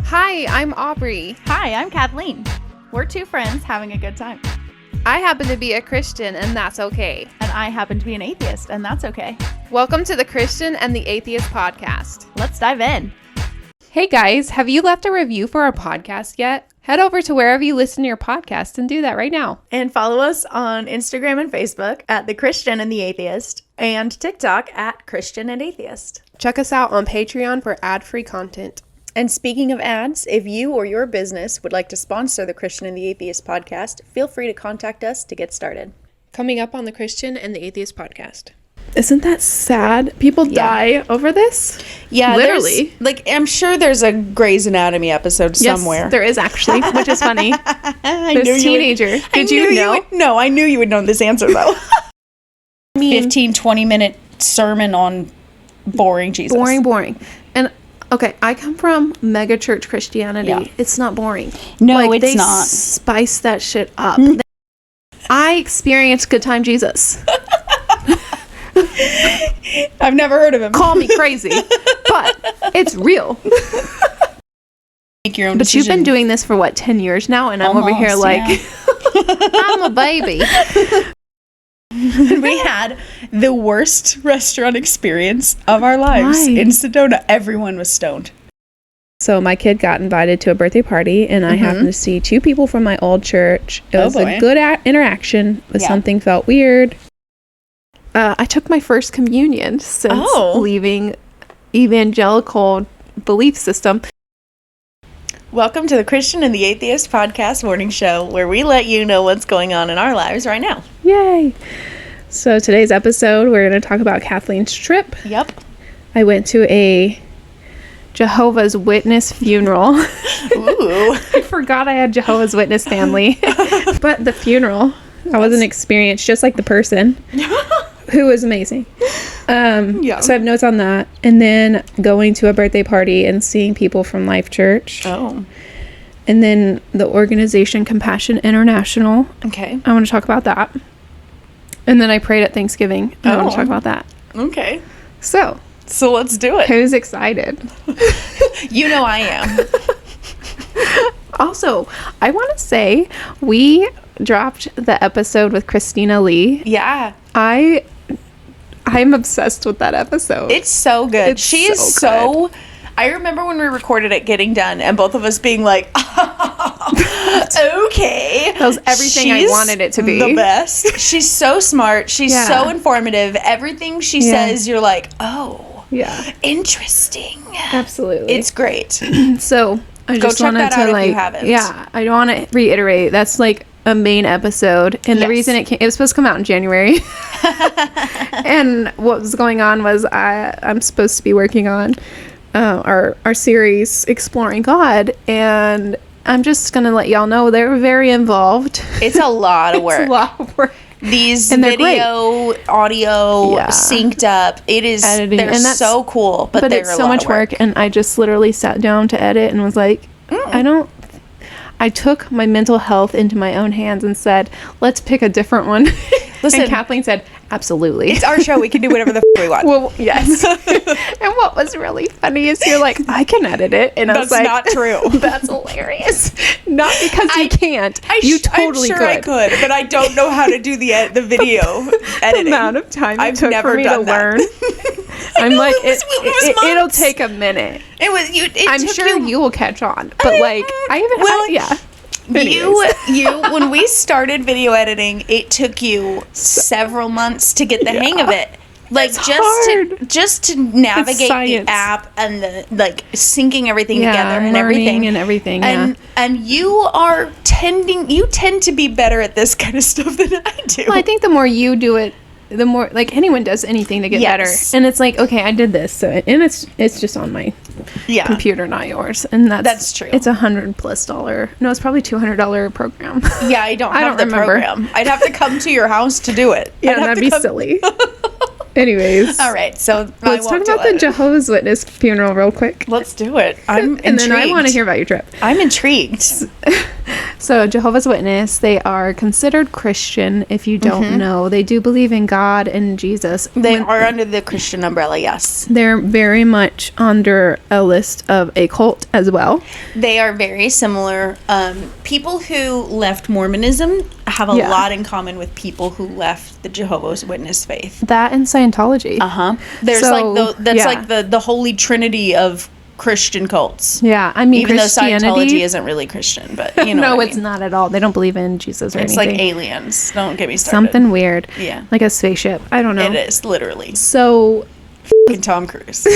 Hi, I'm Aubrey. Hi, I'm Kathleen. We're two friends having a good time. I happen to be a Christian, and that's okay. And I happen to be an atheist, and that's okay. Welcome to the Christian and the Atheist podcast. Let's dive in. Hey guys, have you left a review for our podcast yet? Head over to wherever you listen to your podcast and do that right now. And follow us on Instagram and Facebook at The Christian and the Atheist, and TikTok at Christian and Atheist. Check us out on Patreon for ad-free content. And speaking of ads, if you or your business would like to sponsor the Christian and the Atheist podcast, feel free to contact us to get started. Coming up on the Christian and the Atheist podcast. Isn't that sad? People die over this? Yeah, literally. I'm sure there's a Grey's Anatomy episode somewhere. Yes, there is actually, which is funny. This teenager. Did you know? No, I knew you would know this answer though. 15, 20-minute sermon on boring Jesus. Boring. And okay, I come from mega church Christianity. Yeah. It's not boring. No, it's they not. Spice that shit up. I experienced good time Jesus. I've never heard of him. Call me crazy, but it's real. Make your own but decision. You've been doing this for 10 years now, and I'm over here like, I'm a baby. We had the worst restaurant experience of our lives in Sedona. Everyone was stoned. So my kid got invited to a birthday party, and I happened to see two people from my old church. It was a good interaction, but something felt weird. I took my first communion since leaving evangelical belief system. Welcome to the Christian and the Atheist podcast morning show, where we let you know what's going on in our lives right now. Yay! So today's episode, we're going to talk about Kathleen's trip. Yep. I went to a Jehovah's Witness funeral. Ooh. I forgot I had Jehovah's Witness family. But the funeral, that was an experience just like the person. Who was amazing. So I have notes on that. And then going to a birthday party and seeing people from Life Church. Oh. And then the organization Compassion International. Okay. I want to talk about that. And then I prayed at Thanksgiving. I want to talk about that. Okay. So let's do it. Who's excited? You know I am. Also, I want to say we dropped the episode with Christina Lee. Yeah. I'm obsessed with that episode. It's so good. She is so good. I remember when we recorded it getting done and both of us being like, okay. That was everything I wanted it to be. The best. She's so smart. She's so informative. Everything she says, you're like, oh. Yeah. Interesting. Absolutely. It's great. So I just wanted to if you haven't. Yeah. I want to reiterate. That's like a main episode, and the reason it was supposed to come out in January. And what was going on was I'm supposed to be working on our series Exploring God, and I'm just gonna let y'all know they're very involved. It's a lot of work. It's a lot of work. These video, audio, synced up. It is editing. They're so cool, but they're it's so much work. And I just literally sat down to edit and was like, I took my mental health into my own hands and said, let's pick a different one. Listen, and Kathleen said, absolutely. It's our show. We can do whatever the we want. Well, yes. And what was really funny is you're like, I can edit it. And I was like, that's not true. That's hilarious. Not because you can't. You totally could. I could, but I don't know how to do the video editing. The amount of time it took for me to learn. I'm like, it'll take a minute. I'm sure you will catch on, but I haven't had. You when we started video editing, it took you several months to get the hang of it. Like just to navigate the app and the syncing everything together and everything. And you tend to be better at this kind of stuff than I do. Well, I think the more you do it, the more anyone does anything to get better. And it's like, okay, I did this, so and it's just on my computer, not yours. And that's true. It's $100+. No, it's probably $200 program. Yeah, I don't have the program. I'd have to come to your house to do it. Yeah, that'd be silly. Anyways. All right, so let's talk about the Jehovah's Witness funeral real quick. Let's do it. I'm intrigued. And then I want to hear about your trip. I'm intrigued. So Jehovah's Witness, they are considered Christian. If you don't know, they do believe in God and Jesus. They are under the Christian umbrella, yes. They're very much under a list of a cult as well. They are very similar. People who left Mormonism have a lot in common with people who left the Jehovah's Witness faith. That and Scientology. There's like the holy trinity of Christian cults. Yeah, I mean, even though Scientology isn't really Christian, but you know, no, it's not at all. They don't believe in Jesus or anything. It's like aliens. Don't get me started. Something weird. Yeah, like a spaceship. I don't know. It is literally. So, Tom Cruise.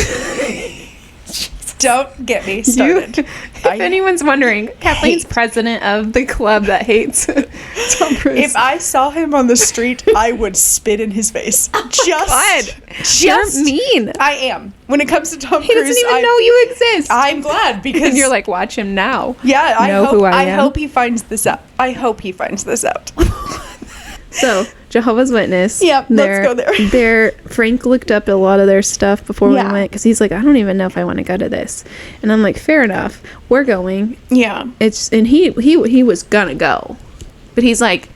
Don't get me started. If anyone's wondering, Kathleen's president of the club that hates Tom Cruise. If I saw him on the street, I would spit in his face. You're mean. I am. When it comes to Tom Cruise, he doesn't even know you exist. I'm glad because and you're like, watch him now. Yeah, I hope he finds this out. So, Jehovah's Witness. Yeah, let's go there. Frank looked up a lot of their stuff before we went because he's like, I don't even know if I want to go to this. And I'm like, fair enough. We're going. Yeah. And he was gonna go, but he's like,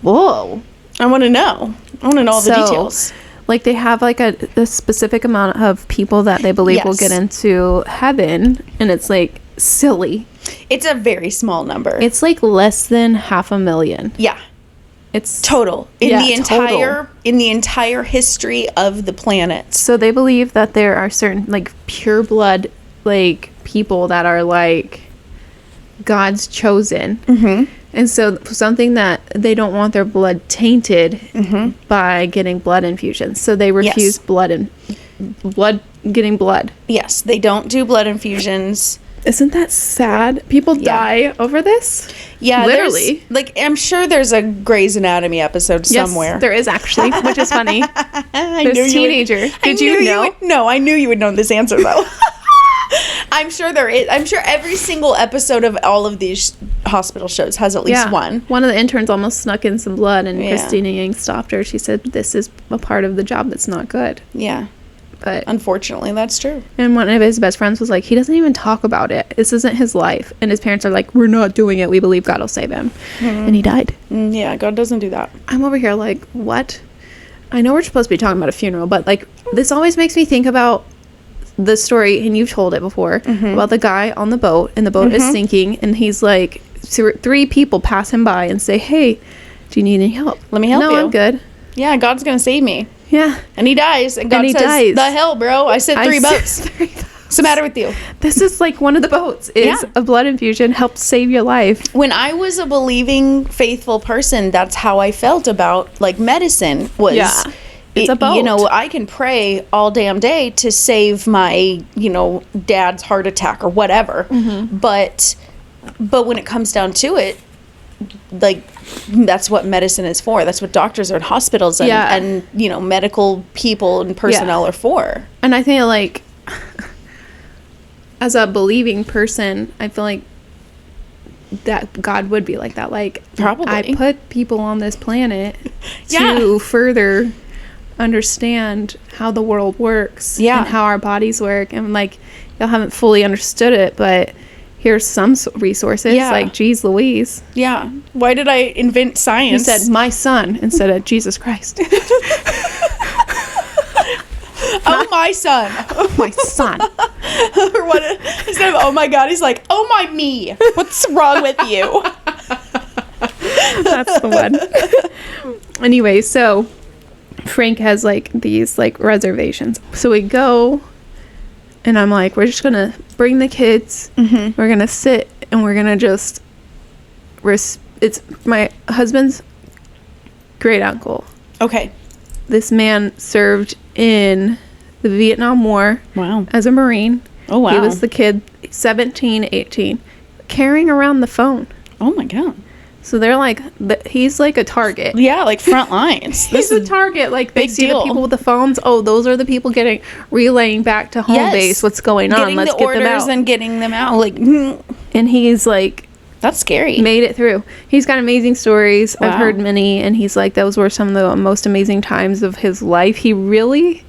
whoa. I want to know. all the details. Like they have like a specific amount of people that they believe will get into heaven, and it's like silly. It's a very small number. It's like less than 500,000. Yeah. It's total in the entire history of the planet. So they believe that there are certain like pure blood like people that are like God's chosen. Mm-hmm. And so something that they don't want their blood tainted by getting blood infusions. So they refuse getting blood. Yes, they don't do blood infusions. Isn't that sad? People die over this? Yeah, literally. Like, I'm sure there's a Grey's Anatomy episode somewhere. Yes, there is actually, which is funny. There's teenager. Did you know? No, I knew you would know this answer though. I'm sure there is. I'm sure every single episode of all of these hospital shows has at least one. One of the interns almost snuck in some blood, and Christina Yang stopped her. She said, "This is a part of the job that's not good." Yeah. But unfortunately, that's true. And one of his best friends was like, he doesn't even talk about it. This isn't his life. And his parents are like, we're not doing it. We believe God will save him. And he died. Yeah, God doesn't do that. I'm over here like, what? I know we're supposed to be talking about a funeral, but like, this always makes me think about the story, and you've told it before, about the guy on the boat, and the boat is sinking, and he's like, 3 people pass him by and say, hey, do you need any help? Let me help you. No, I'm good. Yeah, God's going to save me. Yeah. And he dies. And God says, the hell, bro? I said 3 boats. What's the matter with you? This is like one of the boats is a blood infusion helped save your life. When I was a believing, faithful person, that's how I felt about like medicine was. Yeah. It's a boat. You know, I can pray all damn day to save my, dad's heart attack or whatever. But when it comes down to it, like, that's what medicine is for. That's what doctors are in hospitals and medical people and personnel are for. And I think like as a believing person, I feel like that God would be like that. Like, probably I put people on this planet to further understand how the world works and how our bodies work, and like y'all haven't fully understood it, but here's some resources. Like, geez Louise. Yeah. Why did I invent science? You said my son instead of Jesus Christ. Oh, my son. Oh, my son. Or what? Instead of, oh, my God, he's like, oh, my me. What's wrong with you? That's the one. Anyway, so Frank has, like, these, like, reservations. So we go, and I'm like, we're just going to bring the kids. We're going to sit, and we're going to just... It's my husband's great uncle. Okay. This man served in the Vietnam War as a Marine. Oh, wow. He was the kid, 17, 18, carrying around the phone. Oh, my God. So they're like, he's like a target. Yeah, like front lines. He's a target. Like, they see the people with the phones. Oh, those are the people relaying back to home base what's going on. Let's get them out. Getting the orders and getting them out. Like, and he's like That's scary. Made it through. He's got amazing stories. Wow. I've heard many, and he's like, those were some of the most amazing times of his life. He really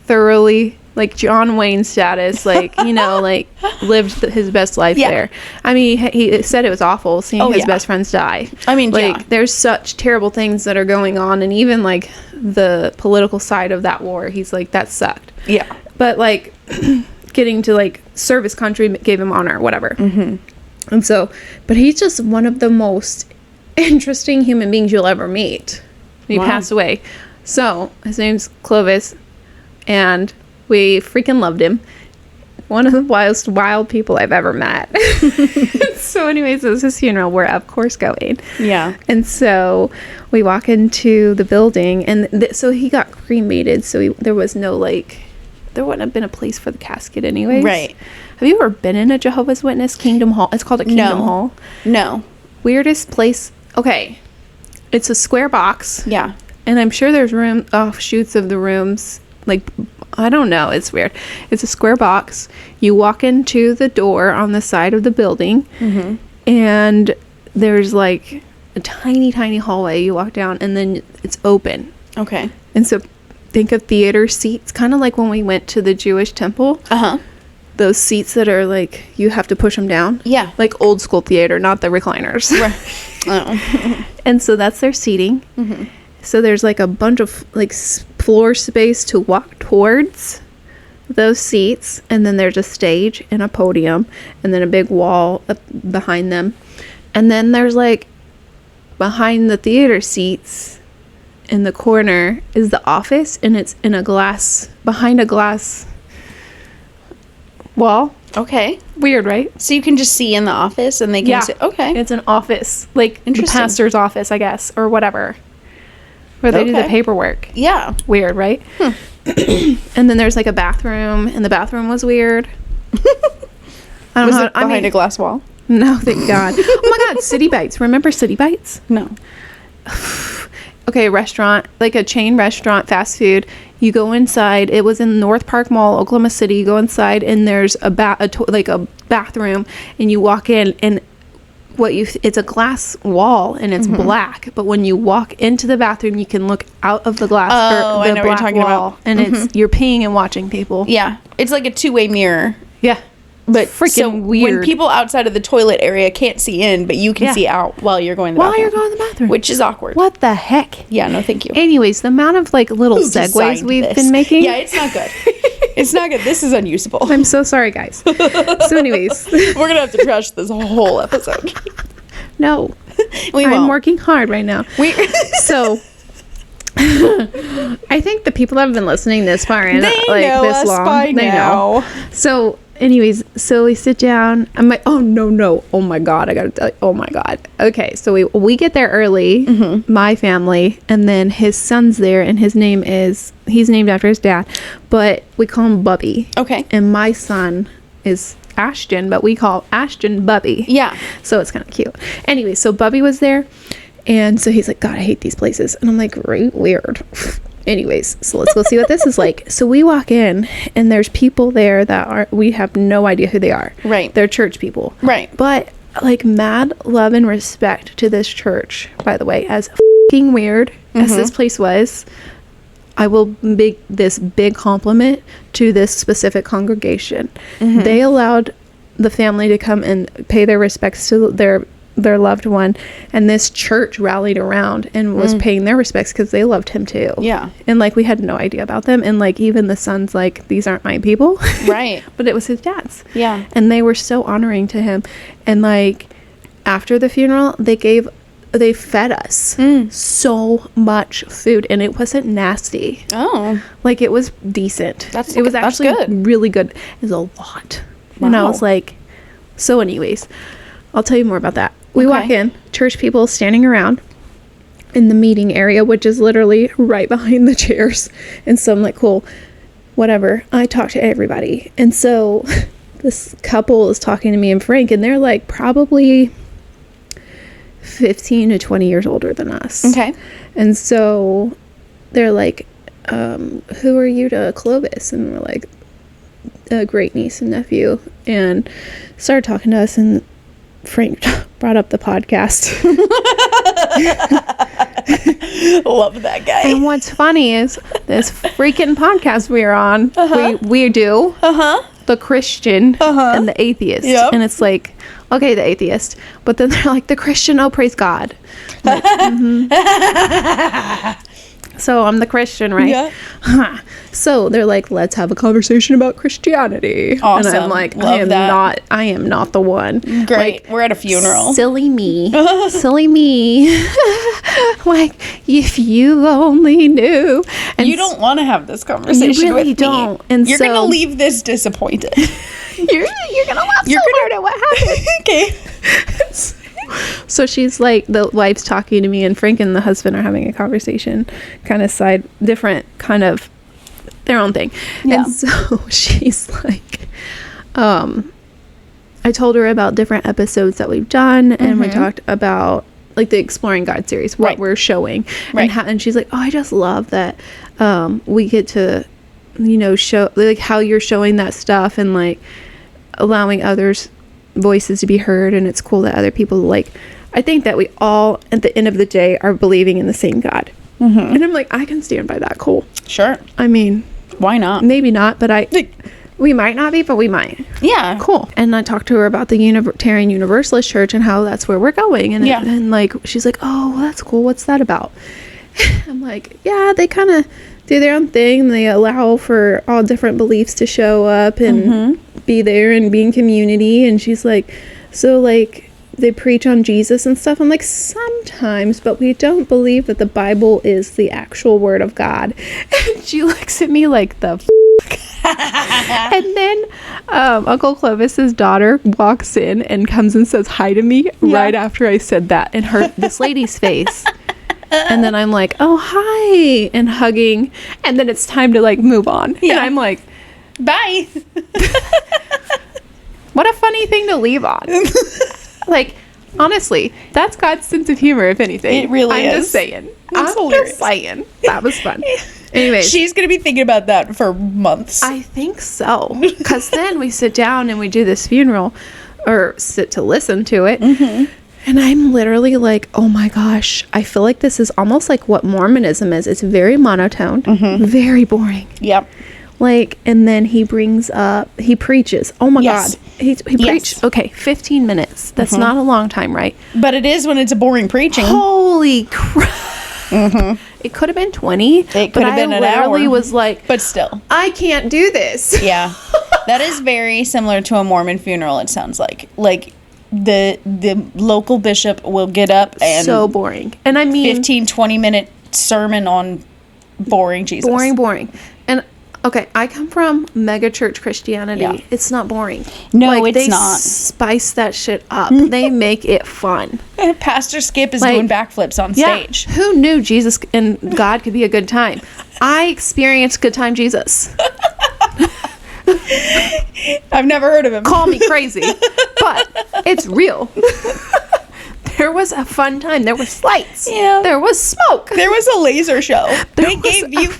thoroughly, like John Wayne status, like, you know, like lived his best life there. I mean, he said it was awful seeing his best friends die. I mean, like, there's such terrible things that are going on, and even like the political side of that war, he's like, that sucked. Yeah. But like getting to like serve his country gave him honor, whatever. And so, but he's just one of the most interesting human beings you'll ever meet. He passed away. So his name's Clovis, and we freaking loved him. One of the wildest wild people I've ever met. So anyways, it was his funeral. We're of course going. Yeah. And so we walk into the building, and so he got cremated. So there was no like, there wouldn't have been a place for the casket anyways. Right. Have you ever been in a Jehovah's Witness Kingdom Hall? It's called a Kingdom Hall. No. Weirdest place. Okay. It's a square box. Yeah. And I'm sure there's offshoots of the rooms. Like, I don't know. It's weird. It's a square box. You walk into the door on the side of the building. And there's like a tiny, tiny hallway. You walk down, and then it's open. Okay. And so think of theater seats, kind of like when we went to the Jewish temple. Those seats that are like, you have to push them down. Yeah. Like old school theater, not the recliners. Right. And so that's their seating. So there's like a bunch of like floor space to walk towards those seats. And then there's a stage and a podium, and then a big wall behind them. And then there's like behind the theater seats in the corner is the office, and it's in behind a glass wall. Okay. Weird, right? So you can just see in the office, and they can see. Okay. It's an office, like the pastor's office, I guess, or whatever, where they do the paperwork. Yeah. Weird, right? And then there's like a bathroom, and the bathroom was weird. I don't know. Behind a glass wall? No, thank God. Oh my God, City Bites. Remember City Bites? No. Okay, restaurant, like a chain restaurant, fast food. You go inside. It was in North Park Mall, Oklahoma City. You go inside, and there's a bathroom, and you walk in, and it's a glass wall, and it's black. But when you walk into the bathroom, you can look out of the glass. Oh, I know what you're talking about. And it's you're peeing and watching people. Yeah, it's like a two-way mirror. Yeah. But freaking weird. When people outside of the toilet area can't see in, but you can see out while you're going to the bathroom. While you're going to the bathroom. Which is awkward. What the heck? Yeah, no, thank you. Anyways, the amount of like little segues we've been making. Yeah, it's not good. It's not good. This is unusable. I'm so sorry, guys. So anyways. We're going to have to trash this whole episode. No. I'm working hard right now. So I think the people that have been listening this far in, they like know this us long, by they now. know. So anyways, so we sit down. I'm like, oh no, oh my God, I gotta tell you, oh my God. Okay, so we get there early, my family, and then his son's there, and he's named after his dad, but we call him Bubby. Okay. And my son is Ashton, but we call Ashton Bubby. Yeah. So it's kind of cute. Anyway, so Bubby was there, and so he's like, God, I hate these places. And I'm like, right, weird. Anyways, so let's go see what this is like. So we walk in, and there's people there that we have no idea who they are. Right. They're church people. Right. But like mad love and respect to this church, by the way, as f***ing weird as this place was. I will make this big compliment to this specific congregation. They allowed the family to come and pay their respects to their loved one, and this church rallied around and was paying their respects because they loved him too. Yeah. And like we had no idea about them, and like even the son's like, these aren't my people. Right. But it was his dad's. Yeah. And they were so honoring to him. And like after the funeral, they fed us so much food, and it wasn't nasty. Oh. Like it was decent. It was actually good. really good. It was a lot. Wow. And I was like, so anyways, I'll tell you more about that. We walk in, church people standing around in the meeting area, which is literally right behind the chairs. And so I'm like, cool, whatever. I talk to everybody. And so this couple is talking to me and Frank, and they're like probably 15 to 20 years older than us. Okay. And so they're like, who are you to Clovis? And we're like, a great niece and nephew. And started talking to us, and Frank brought up the podcast. Love that guy. And what's funny is this freaking podcast we're on, we do the Christian and the atheist. Yep. And it's like, okay, the atheist. But then they're like, the Christian, oh, praise God. Like, so I'm the Christian, right? Yeah. So they're like, let's have a conversation about Christianity. Awesome. And I'm like, Love I am not the one. Great. Like, we're at a funeral. Silly me. Silly me. Like, if you only knew. And you don't want to have this conversation you really with don't. me. And you're going to leave this disappointed. you're going to laugh hard at what happened. Okay. So she's like, the wife's talking to me, and Frank and the husband are having a conversation, kind of different kind of their own thing. Yeah. And so she's like, I told her about different episodes that we've done, and we talked about like the Exploring God series, what we're showing. Right. And she's like, oh, I just love that we get to, show like how you're showing that stuff and like allowing others' voices to be heard, and it's cool that other people like. I think that we all at the end of the day are believing in the same God, and I'm like, I can stand by that. Cool. Sure. I mean, why not? Maybe not, but we might not be, but we might. Yeah. Cool. And I talked to her about the Unitarian Universalist Church and how that's where we're going, and and like she's like, oh, well, that's cool. What's that about? I'm like, yeah, they kind of do their own thing. They allow for all different beliefs to show up and be there and be in community. And she's like, so like they preach on Jesus and stuff. I'm like, sometimes, but we don't believe that the Bible is the actual word of God. And she looks at me like, the and then Uncle Clovis's daughter walks in and comes and says hi to me right after I said that in this lady's face. And then I'm like, oh, hi, and hugging. And then it's time to like move on. Yeah. And I'm like, bye. What a funny thing to leave on. Like, honestly, that's God's sense of humor, if anything. It really is. I'm just saying. That was fun. Anyways. She's going to be thinking about that for months. I think so. Because then we sit down and we do this funeral, or sit to listen to it. And I'm literally like, oh my gosh, I feel like this is almost like what Mormonism is. It's very monotone, very boring. Yep. Like, and then he preaches. Oh my God. He preached, 15 minutes. That's not a long time, right? But it is when it's a boring preaching. Holy crap. It could have been 20. It could have been an hour. I literally was like, but still, I can't do this. Yeah. That is very similar to a Mormon funeral, it sounds like. Like, the local bishop will get up and so boring. And I mean 15-20 minute sermon on boring Jesus. Boring. And okay, I come from mega church Christianity. Yeah. It's not boring. No, like, it's not. They spice that shit up. They make it fun. Pastor Skip is doing backflips on stage. Who knew Jesus and God could be a good time? I experienced good time Jesus. I've never heard of him. Call me crazy, but it's real. There was a fun time. There was lights. Yeah. There was smoke. There was a laser show. They gave you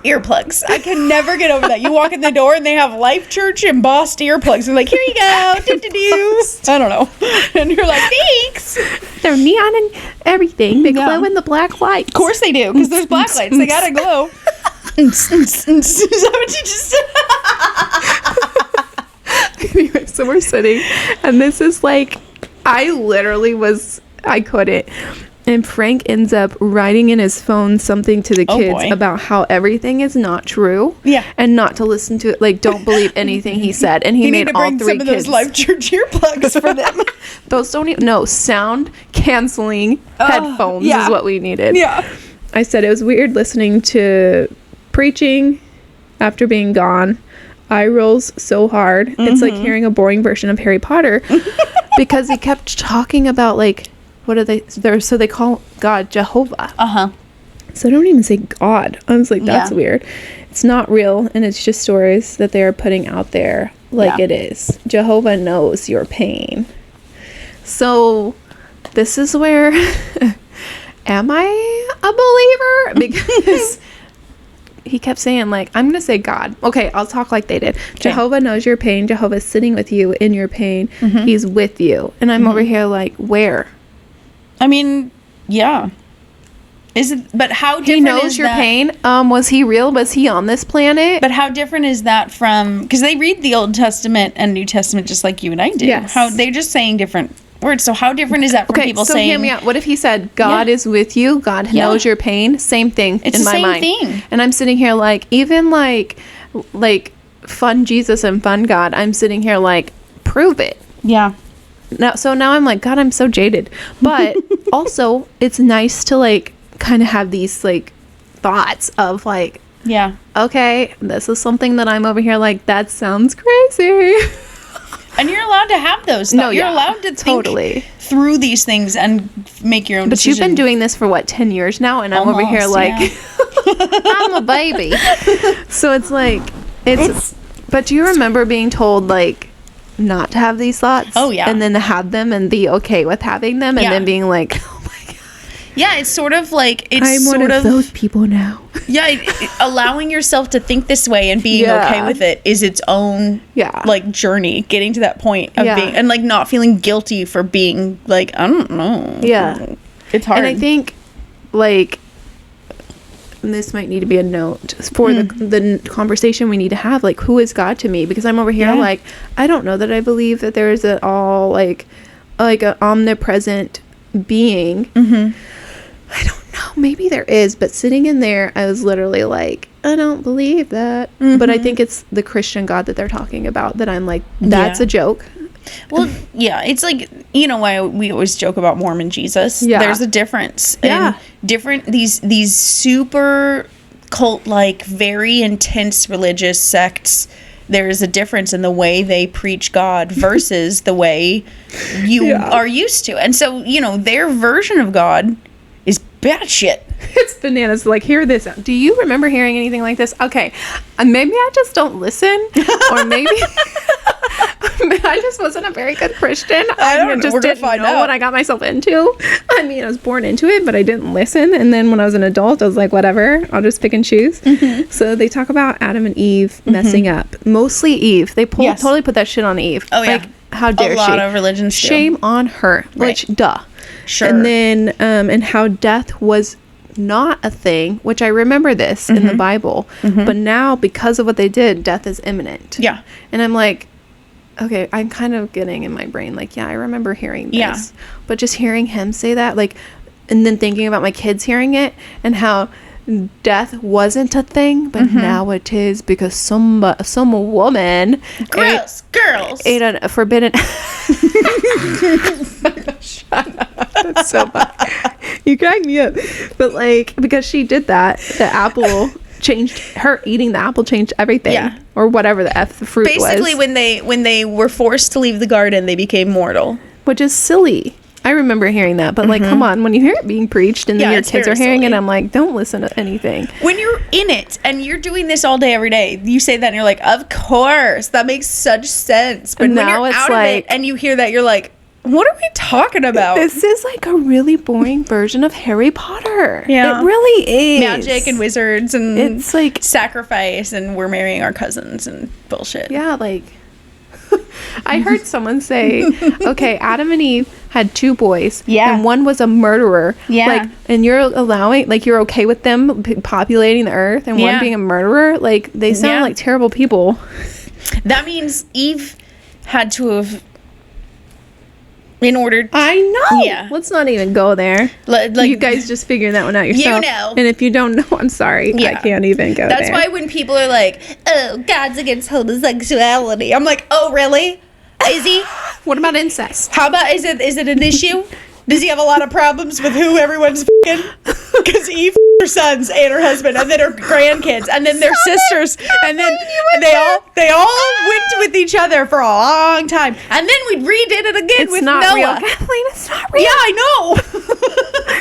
earplugs. I can never get over that. You walk in the door and they have Life Church embossed earplugs. They're like, here you go. I don't know. And you're like, thanks. They're neon and everything. They glow in the black light. Of course they do, because there's black lights. They gotta glow. Is that what you just said? Anyway, so we're sitting, and this is like, I couldn't. And Frank ends up writing in his phone something to the kids about how everything is not true. Yeah. And not to listen to it. Like, don't believe anything he said. And he made all 3 kids. You need to bring some of those Life Church earplugs for them. Those don't even, no, sound canceling headphones is what we needed. Yeah. I said it was weird listening to preaching after being gone. Eye rolls so hard. It's like hearing a boring version of Harry Potter. Because he kept talking about, like, what are they? So they call God Jehovah. So I don't even say God. I was like, that's weird. It's not real, and it's just stories that they are putting out there like it is. Jehovah knows your pain. So this is where, am I a believer? Because he kept saying, like, I'm gonna say God. Okay, I'll talk like they did. Jehovah knows your pain. Jehovah's sitting with you in your pain. He's with you. And I'm over here like, where? I mean, yeah. Is it? But how different he knows your pain? Was he real? Was he on this planet? But how different is that from? Because they read the Old Testament and New Testament just like you and I do. Yes. How they're just saying different words. So how different is that from people saying? So hear me out. What if he said, God is with you? God knows your pain. Same thing in my mind. It's the same thing. And I'm sitting here like, even like fun Jesus and fun God. I'm sitting here like, prove it. Yeah. Now I'm like, God, I'm so jaded. But also, it's nice to like kind of have these like thoughts of like, yeah, okay, this is something that I'm over here like, that sounds crazy. And you're allowed to have those thoughts. No, you're allowed to think through these things and make your own decision. But you've been doing this for what, 10 years now? And I'm over here like, I'm a baby. So it's like, but do you remember being told like not to have these thoughts? Oh yeah. And then to have them and be okay with having them and then being like, yeah, it's sort of like I'm one of those people now. Yeah, allowing yourself to think this way and being okay with it is its own like journey. Getting to that point of being and like not feeling guilty for being like, I don't know. Yeah, it's hard. And I think like this might need to be a note for the conversation we need to have. Like, who is God to me? Because I'm over here like, I don't know that I believe that there is at all like an omnipresent being. I don't know. Maybe there is, but sitting in there, I was literally like, I don't believe that. But I think it's the Christian God that they're talking about that I'm like, that's a joke. Well, yeah, it's like, you know why we always joke about Mormon Jesus? Yeah. There's a difference. Yeah. And these super cult-like, very intense religious sects, there is a difference in the way they preach God versus the way you are used to. And so, you know, their version of God is batshit. It's bananas. Like, hear this. Do you remember hearing anything like this? Okay, maybe I just don't listen, or maybe I just wasn't a very good Christian. I just didn't know what I got myself into. I mean, I was born into it, but I didn't listen. And then when I was an adult, I was like, whatever, I'll just pick and choose. So they talk about Adam and Eve messing up. Mostly Eve. They totally put that shit on Eve. Oh, yeah. Like, how dare she? A lot of religions do. Shame on her. Which, duh. Sure. And then, and how death was not a thing, which I remember this in the Bible. But now, because of what they did, death is imminent. Yeah. And I'm like, okay, I'm kind of getting in my brain, like, yeah, I remember hearing this. Yeah. But just hearing him say that, like, and then thinking about my kids hearing it and how death wasn't a thing, but now it is because some woman girls ate a forbidden shut up. That's so bad. You crack me up. But like, because she did that, the apple changed, her eating the apple changed everything, or whatever the fruit was. Basically, when they were forced to leave the garden, they became mortal, which is silly. I remember hearing that, but like, come on, when you hear it being preached and then your kids are hearing it, I'm like, don't listen to anything. When you're in it and you're doing this all day, every day, you say that and you're like, of course, that makes such sense. But now when you're out of it and you hear that, you're like, what are we talking about? This is like a really boring version of Harry Potter. Yeah. It really is. Magic and wizards and it's like sacrifice and we're marrying our cousins and bullshit. Yeah, like I heard someone say, okay, Adam and Eve had 2 boys. Yeah. And one was a murderer. Yeah. Like, and you're allowing, like, you're okay with them populating the earth and one being a murderer? Like, they sound like terrible people. That means Eve had to have, in order to, I know. Yeah. Let's not even go there. Like, you guys just figure that one out yourself. You know. And if you don't know, I'm sorry. Yeah. I can't even go That's there. Why when people are like, oh, God's against homosexuality, I'm like, oh, really? Is he? What about incest? How about, is it an issue? Does he have a lot of problems with who everyone's f***ing? Because Eve her sons and her husband, and then her grandkids, and then their sisters, and then they all went with each other for a long time, and then we redid it again with Noah. Real. Kathleen, it's not real. Yeah, I know.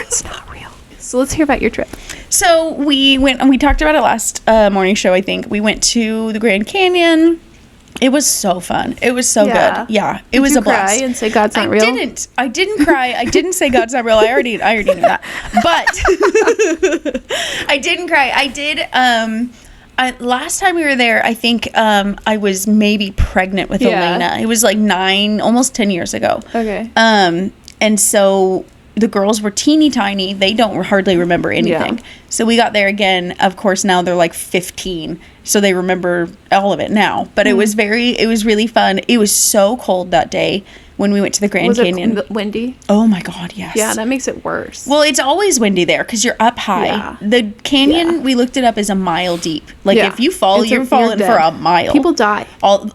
It's not real. So let's hear about your trip. So we went, and we talked about it last morning show, I think. We went to the Grand Canyon. It was so fun. It was so good. Yeah, it was a blast. Did you cry and say God's not real? I didn't cry. I didn't say God's not real. I already knew that. But I didn't cry. I did. last time we were there, I think I was maybe pregnant with Elena. It was like 9, almost 10 years ago. Okay. And so the girls were teeny tiny. They don't hardly remember anything. Yeah. So we got there again. Of course, now they're like 15. So they remember all of it now. But it was really fun. It was so cold that day when we went to the Grand Canyon. Was it windy? Oh my God, yes. Yeah, that makes it worse. Well, it's always windy there because you're up high. Yeah. The canyon, we looked it up, is a mile deep. Like if you fall, you're falling for a mile. People die.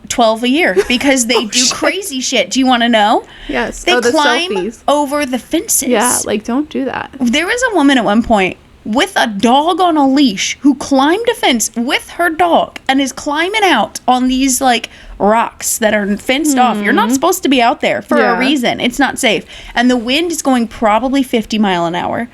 12 a year because they do crazy shit. Do you want to know? Yes. They climb over the fences. Yeah, like don't do that. There was a woman at one point with a dog on a leash who climbed a fence with her dog and is climbing out on these like rocks that are fenced off. You're not supposed to be out there for a reason. It's not safe. And the wind is going probably 50 miles an hour.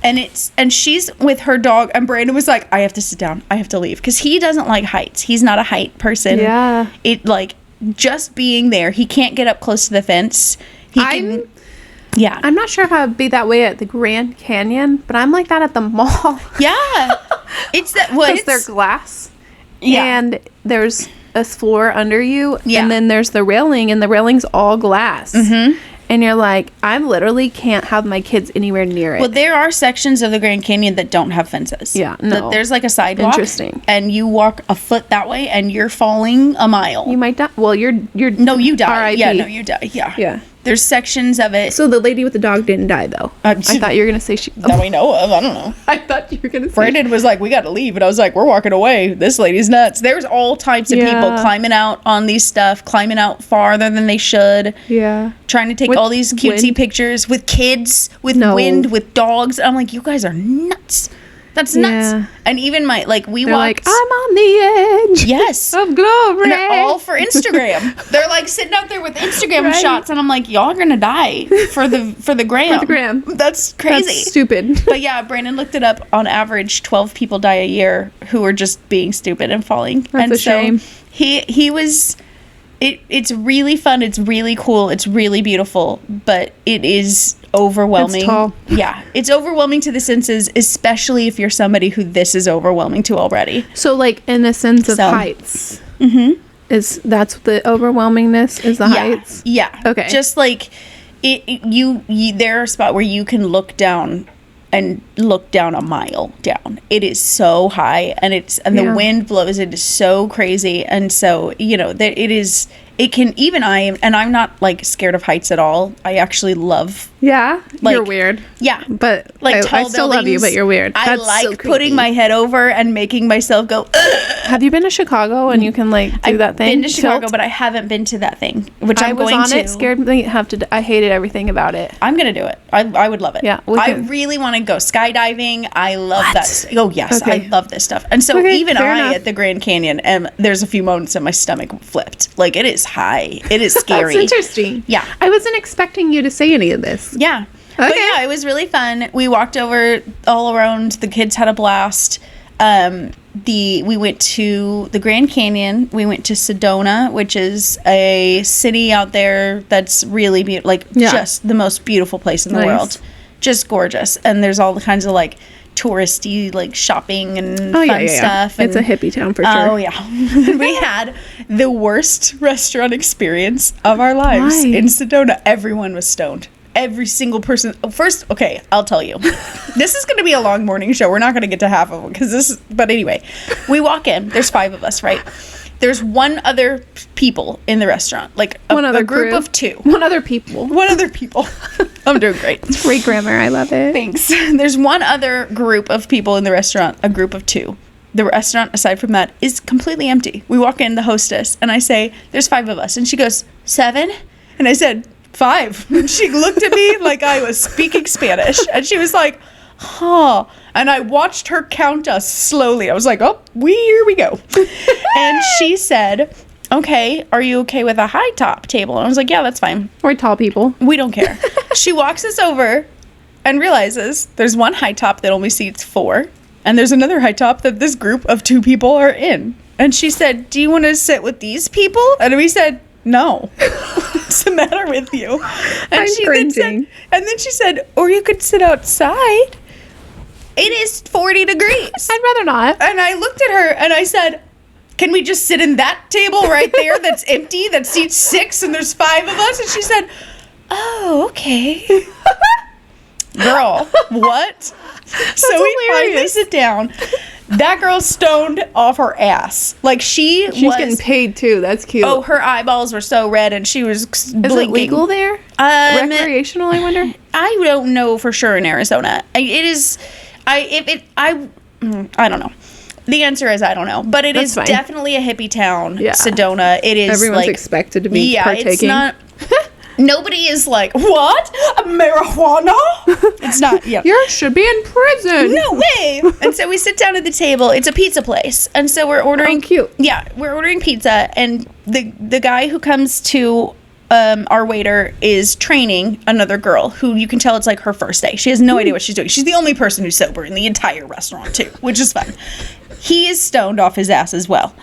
And she's with her dog, and Brandon was like, I have to sit down. I have to leave. Because he doesn't like heights. He's not a height person. Yeah. It like just being there, he can't get up close to the fence. I'm not sure if I would be that way at the Grand Canyon, but I'm like that at the mall. Yeah. It's that because they're glass. Yeah. And there's a floor under you. Yeah. And then there's the railing, and the railing's all glass. Mm-hmm. And you're like, I literally can't have my kids anywhere near it. Well, there are sections of the Grand Canyon that don't have fences. Yeah, no. There's like a sidewalk. Interesting. And you walk a foot that way, and you're falling a mile. You might die. Well, you're. No, you die. R.I.P. Yeah, no, you die. Yeah. Yeah. There's sections of it. So the lady with the dog didn't die, though. I thought you were going to say she... That we know of. I don't know. I thought you were going to say... Brandon was like, we got to leave. And I was like, we're walking away. This lady's nuts. There's all types of people climbing out on these stuff, climbing out farther than they should. Yeah. Trying to take all these cutesy pictures with kids, with wind, with dogs. I'm like, you guys are nuts. That's nuts. Yeah. And even we They're walked. Like, I'm on the edge. Yes. Of glory. And they're all for Instagram. They're like sitting out there with Instagram shots, and I'm like, y'all are gonna die for the gram. For the gram. That's crazy. That's stupid. But yeah, Brandon looked it up. On average, 12 people die a year who are just being stupid and falling. That's a shame. He was. It's really fun. It's really cool. It's really beautiful, but it is overwhelming. It's tall. Yeah, it's overwhelming to the senses, especially if you're somebody who this is overwhelming to already. So, like in the sense of heights, that's the overwhelmingness is the heights. Yeah. Okay. Just like you there are a spot where you can look down a mile down. It is so high, and the wind blows. It is so crazy, and so it can even I'm not like scared of heights at all. I actually love. Yeah, you're weird. Yeah, but like I still love you, but you're weird. I like putting my head over and making myself go. Ugh. Have you been to Chicago and you can like do that thing? I've been to Chicago, but I haven't been to that thing, which I'm going to. I was on it, scared me. I hated everything about it. I'm gonna do it. I would love it. Yeah, I really want to go skydiving. I love that. Oh yes, okay. I love this stuff. And so even at the Grand Canyon, there's a few moments that my stomach flipped. Like it is high. It is scary. That's interesting. Yeah, I wasn't expecting you to say any of this. Yeah. Okay. But yeah, it was really fun. We walked over all around. The kids had a blast. We went to the Grand Canyon. We went to Sedona, which is a city out there that's really beautiful. Like just the most beautiful place in the world. Just gorgeous. And there's all the kinds of like touristy like shopping and fun stuff. It's a hippie town for sure. Oh yeah. We had the worst restaurant experience of our lives in Sedona. Everyone was stoned. Every single person. First, okay, I'll tell you. This is going to be a long morning show. We're not going to get to half of them but anyway, we walk in. There's 5 of us, right? There's one other people in the restaurant, like a group of 2. One other people. I'm doing great. It's great grammar. I love it. Thanks. There's one other group of people in the restaurant, a group of 2. The restaurant, aside from that, is completely empty. We walk in, the hostess, and I say, there's 5 of us. And she goes, 7? And I said, 5. And she looked at me like I was speaking Spanish. And she was like, huh. And I watched her count us slowly. I was like, oh, here we go. And she said, okay, are you okay with a high top table? And I was like, yeah, that's fine. Or tall people. We don't care. She walks us over and realizes there's one high top that only seats 4. And there's another high top that this group of 2 people are in. And she said, do you want to sit with these people? And we said, no. What's the matter with you? And I'm cringing. Then she said, or you could sit outside. It is 40 degrees. I'd rather not. And I looked at her and I said, can we just sit in that table right there that's empty, that seats 6 and there's 5 of us? And she said, oh, okay. Girl, what? So we finally sit down. That girl's stoned off her ass. Like she's getting paid too. That's cute. Oh, her eyeballs were so red and she was blinking. Is it legal there? Recreational, I wonder? I don't know for sure in Arizona. It is, I don't know. The answer is I don't know. But it is definitely a hippie town, Sedona. It is everyone's expected to be partaking. It's not... Nobody is like, what? Marijuana? It's not. Yeah. You should be in prison. No way. And so we sit down at the table. It's a pizza place. And so we're ordering. Oh, cute. Yeah, we're ordering pizza. And the guy who comes to our waiter is training another girl who you can tell it's like her first day. She has no idea what she's doing. She's the only person who's sober in the entire restaurant too, which is fun. He is stoned off his ass as well.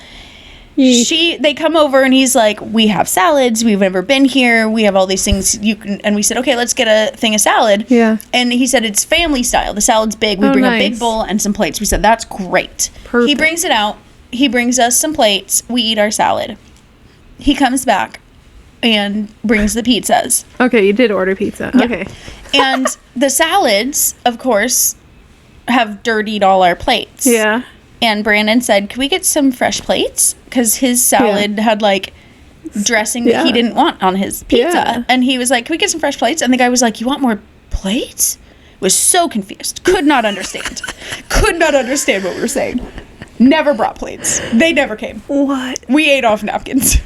They come over and he's like, we have salads, we've never been here, we have all these things you can, and we said, okay, let's get a thing of salad. Yeah. And he said it's family style. The salad's big. We bring a big bowl and some plates. We said that's great. Perfect. He brings it out. He brings us some plates. We eat our salad. He comes back and brings the pizzas. Okay, you did order pizza. Yeah. Okay. And the salads, of course, have dirtied all our plates. Yeah. And Brandon said, can we get some fresh plates? Because his salad had, like, dressing that he didn't want on his pizza. Yeah. And he was like, can we get some fresh plates? And the guy was like, you want more plates? Was so confused. Could not understand. Could not understand what we were saying. Never brought plates. They never came. What? We ate off napkins.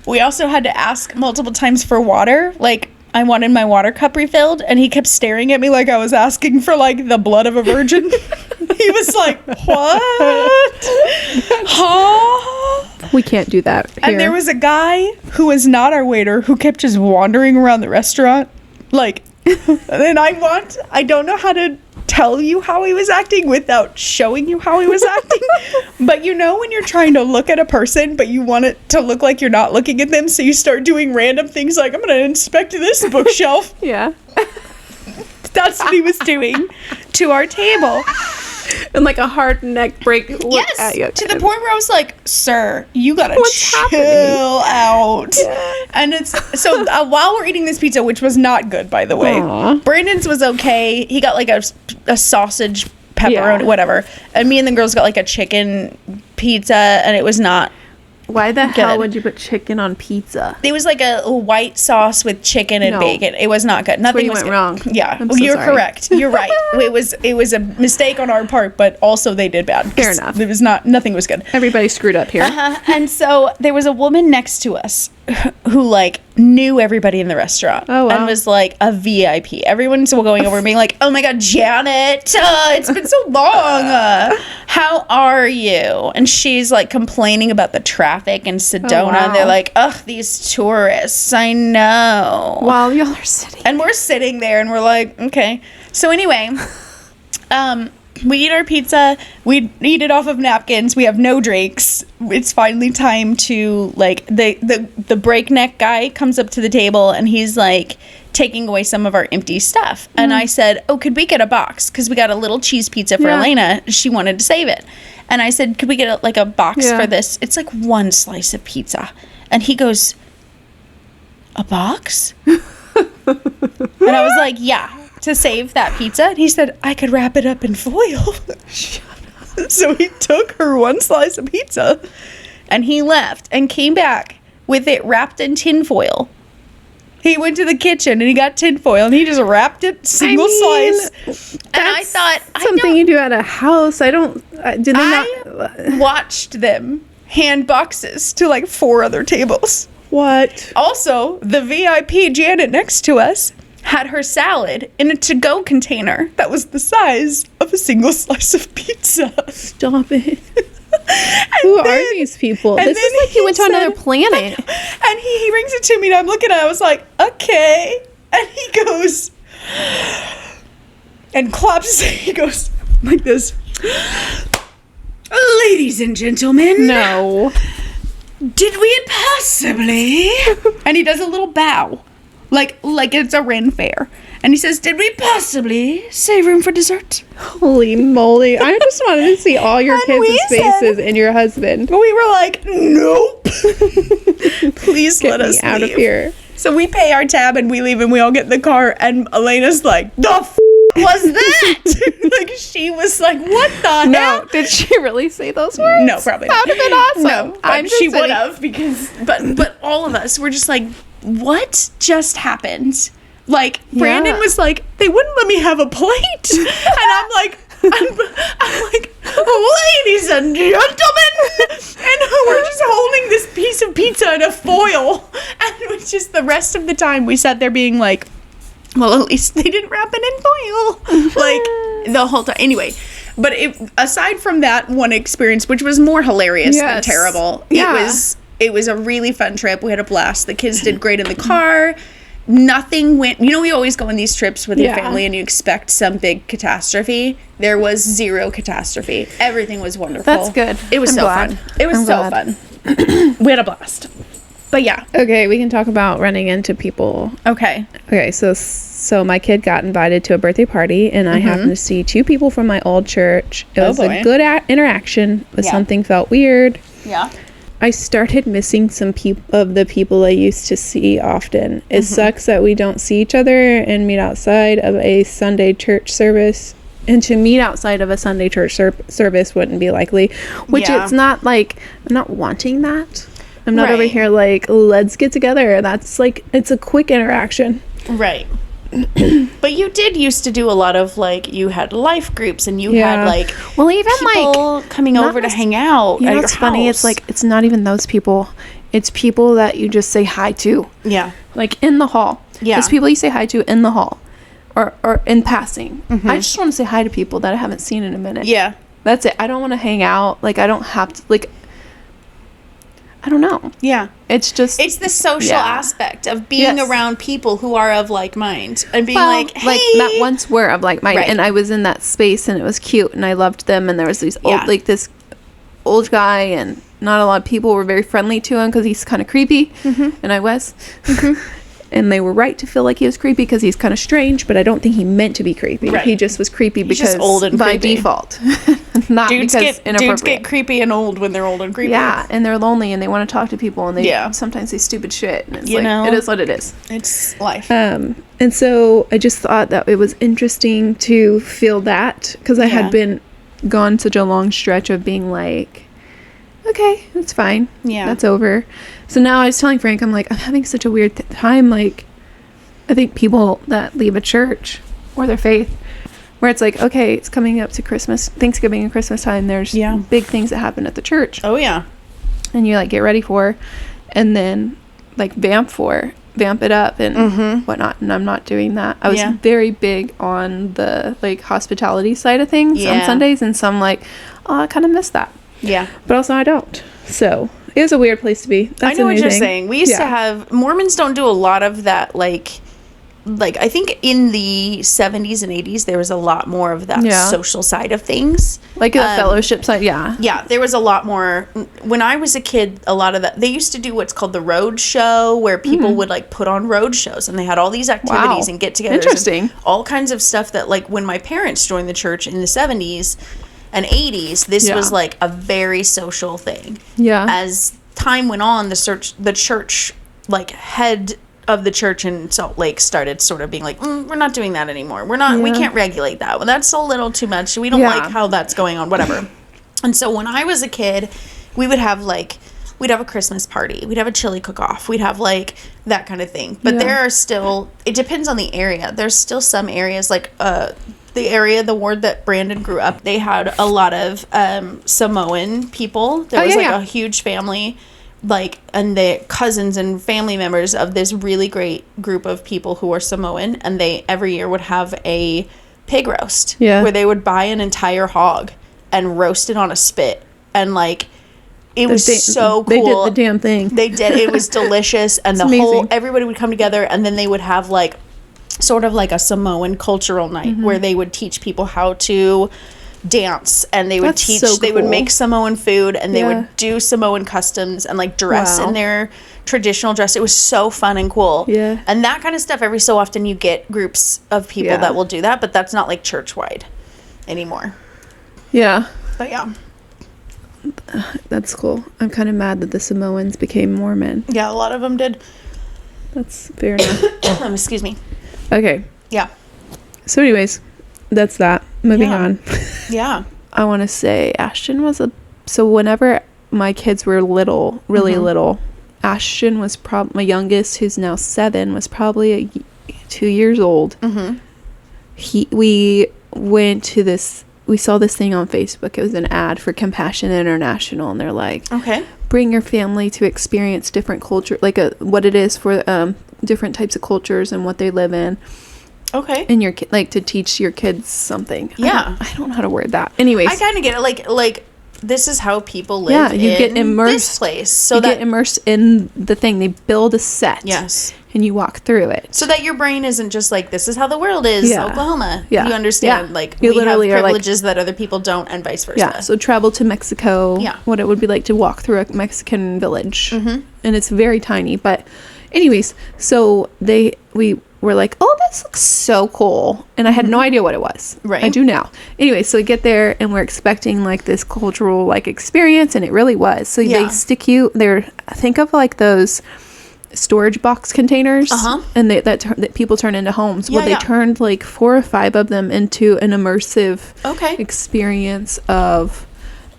We also had to ask multiple times for water. Like, I wanted my water cup refilled, and he kept staring at me like I was asking for, like, the blood of a virgin. He was like, what? Huh? We can't do that here. And there was a guy who was not our waiter who kept just wandering around the restaurant. Like, and I don't know how to tell you how he was acting without showing you how he was acting. But you know when you're trying to look at a person, but you want it to look like you're not looking at them, so you start doing random things like, I'm going to inspect this bookshelf. Yeah. That's what he was doing to our table. And like a hard neck break look at you. To the point where I was like, sir, you gotta chill out. Yeah. And it's so while we're eating this pizza, which was not good, by the way. Aww. Brandon's was okay. He got like a sausage pepperoni, whatever. And me and the girls got like a chicken pizza, and it was not. Why the hell would you put chicken on pizza? It was like a white sauce with chicken and bacon. It was not good. Nothing was went wrong. Yeah, you're correct. You're right. It was a mistake on our part, but also they did bad. Fair enough. It was nothing was good. Everybody screwed up here. And so there was a woman next to us who like knew everybody in the restaurant. Oh, wow. And was like a VIP. Everyone's going over and being like, oh my God, Janet, it's been so long. How are you? And she's like complaining about the traffic in Sedona. Oh, wow. They're like, ugh, these tourists, I know. While y'all are sitting. And we're sitting there and we're like, okay. So anyway, we eat our pizza. We eat it off of napkins. We have no drinks. It's finally time to, like, the breakneck guy comes up to the table and he's like taking away some of our empty stuff. And I said, oh, could we get a box? Because we got a little cheese pizza for Elena. She wanted to save it. And I said, could we get a box for this? It's like one slice of pizza. And he goes, a box? And I was like, yeah. To save that pizza. And he said, I could wrap it up in foil. Shut up. So he took her one slice of pizza and he left and came back with it wrapped in tin foil. He went to the kitchen and he got tin foil and he just wrapped it slice. And I thought, something you do at a house. I don't. Did they not? Watched them hand boxes to like 4 other tables. What? Also, the VIP Janet next to us had her salad in a to-go container that was the size of a single slice of pizza. Stop it. Who are these people? This is like you went to another planet. And he brings it to me and I'm looking at it. I was like, okay. And he goes and claps. He goes like this. Ladies and gentlemen. No. Did we possibly? And he does a little bow. Like it's a Ren fair. And he says, did we possibly save room for dessert? Holy moly. I just wanted to see all your kids' faces and your husband. We were like, nope. Please let us out of here. So we pay our tab and we leave and we all get in the car. And Elena's like, the was that? Like, she was like, what the hell? No, did she really say those words? No, probably not. That would have been awesome. No, but she would have, because, but all of us were just like, what just happened? Like, Brandon was like, they wouldn't let me have a plate. And I'm like, ladies and gentlemen. And we're just holding this piece of pizza in a foil. And it was just the rest of the time we sat there being like, well, at least they didn't wrap it in foil. Like, the whole time. Anyway, but aside from that one experience, which was more hilarious than terrible, it was a really fun trip. We had a blast. The kids did great in the car. Nothing went, we always go on these trips with your family and you expect some big catastrophe. There was zero catastrophe. Everything was wonderful. That's good. It was fun. It was fun. We had a blast. But yeah. Okay, we can talk about running into people. Okay, so my kid got invited to a birthday party, and I happened to see two people from my old church. It was a good interaction, but something felt weird. Yeah. I started missing some of the people I used to see often. It sucks that we don't see each other and meet outside of a Sunday church service. And to meet outside of a Sunday church service wouldn't be likely. Which it's not like, I'm not wanting that. I'm not over here like, let's get together. That's like, it's a quick interaction. Right. But you did used to do a lot of, like, you had life groups and you had, like, well, even people like coming over to hang out. You know what's funny? It's like, it's not even those people. It's people that you just say hi to. Yeah. Like in the hall. Yeah. It's people you say hi to in the hall or in passing. I just want to say hi to people that I haven't seen in a minute. Yeah. That's it. I don't want to hang out. Like, I don't have to, like, I don't know. Yeah. It's just... It's the social aspect of being around people who are of like mind. And being like, hey. Like, that once were of like mind. Right. And I was in that space and it was cute and I loved them. And there was these old, like this old guy and not a lot of people were very friendly to him because he's kind of creepy. And I was. And they were right to feel like he was creepy because he's kind of strange, but I don't think he meant to be creepy. Right. He just was creepy because just old and by creepy. Default. Not dudes because inappropriate. Dudes get creepy and old when they're old and creepy. Yeah, and they're lonely and they want to talk to people and they sometimes say stupid shit. And it's it is what it is. It's life. And so I just thought that it was interesting to feel that because I had been gone such a long stretch of being like, okay, that's fine. Yeah. That's over. So now I was telling Frank, I'm like, I'm having such a weird time. Like, I think people that leave a church or their faith, where it's like, okay, it's coming up to Christmas, Thanksgiving and Christmas time. There's big things that happen at the church. Oh, yeah. And you, like, get ready for, and then, like, vamp it up and whatnot. And I'm not doing that. I was very big on the, like, hospitality side of things on Sundays. And so I'm like, oh, I kind of miss that. Yeah. But also I don't. So it was a weird place to be. That's I know what you're saying. We used to have, Mormons don't do a lot of that, like I think in the 70s and 80s there was a lot more of that social side of things. Like the fellowship side, Yeah, there was a lot more. When I was a kid, a lot of that, they used to do what's called the road show, where people would like put on road shows and they had all these activities and get-togethers. Interesting. All kinds of stuff that, like, when my parents joined the church in the 70s and 80s, this was like a very social thing. Yeah. As time went on, the church, like, head of the church in Salt Lake started sort of being like, we're not doing that anymore. We can't regulate that. Well, that's a little too much. We don't like how that's going on, whatever. And so when I was a kid, we would have we'd have a Christmas party. We'd have a chili cook-off. We'd have like that kind of thing. But there are still, it depends on the area. There's still some areas like, the ward that Brandon grew up, they had a lot of Samoan people. There was a huge family, like, and the cousins and family members of this really great group of people who are Samoan, and they every year would have a pig roast where they would buy an entire hog and roast it on a spit, and like it was so cool. They did the damn thing. They did. It was delicious, and everybody would come together, and then they would have like sort of like a Samoan cultural night where they would teach people how to dance, and they would would make Samoan food, and they would do Samoan customs and like dress in their traditional dress. It was so fun and cool. Yeah. And that kind of stuff, every so often you get groups of people that will do that, but that's not like church-wide anymore. Yeah. But yeah. That's cool. I'm kind of mad that the Samoans became Mormon. Yeah, a lot of them did. That's fair enough. Excuse me. Okay. Yeah. So anyways, that's that. Moving on. Yeah. I want to say Ashton was so whenever my kids were little, really little, Ashton was my youngest, who's now 7, was probably 2 years old. We went to this, we saw this thing on Facebook. It was an ad for Compassion International, and they're like, okay, bring your family to experience different culture, like what it is for different types of cultures and what they live in. Okay. And your like to teach your kids something. Yeah. I don't know how to word that. Anyways, I kind of get it. Like this is how people live. Yeah, you get immersed. This place, so you get immersed in the thing. They build a set. Yes. And you walk through it, so that your brain isn't just like, this is how the world is. Oklahoma. Yeah. You understand. Like you we have privileges that other people don't, and vice versa. Yeah. So travel to Mexico. Yeah. What it would be like to walk through a Mexican village, and it's very tiny. But, anyways, so we were like, oh, this looks so cool. And I had no idea what it was. Right. I do now. Anyway, so we get there and we're expecting like this cultural like experience, and it really was. So they stick you there. Think of like those storage box containers and that people turn into homes. Well, they turned like 4 or 5 of them into an immersive experience of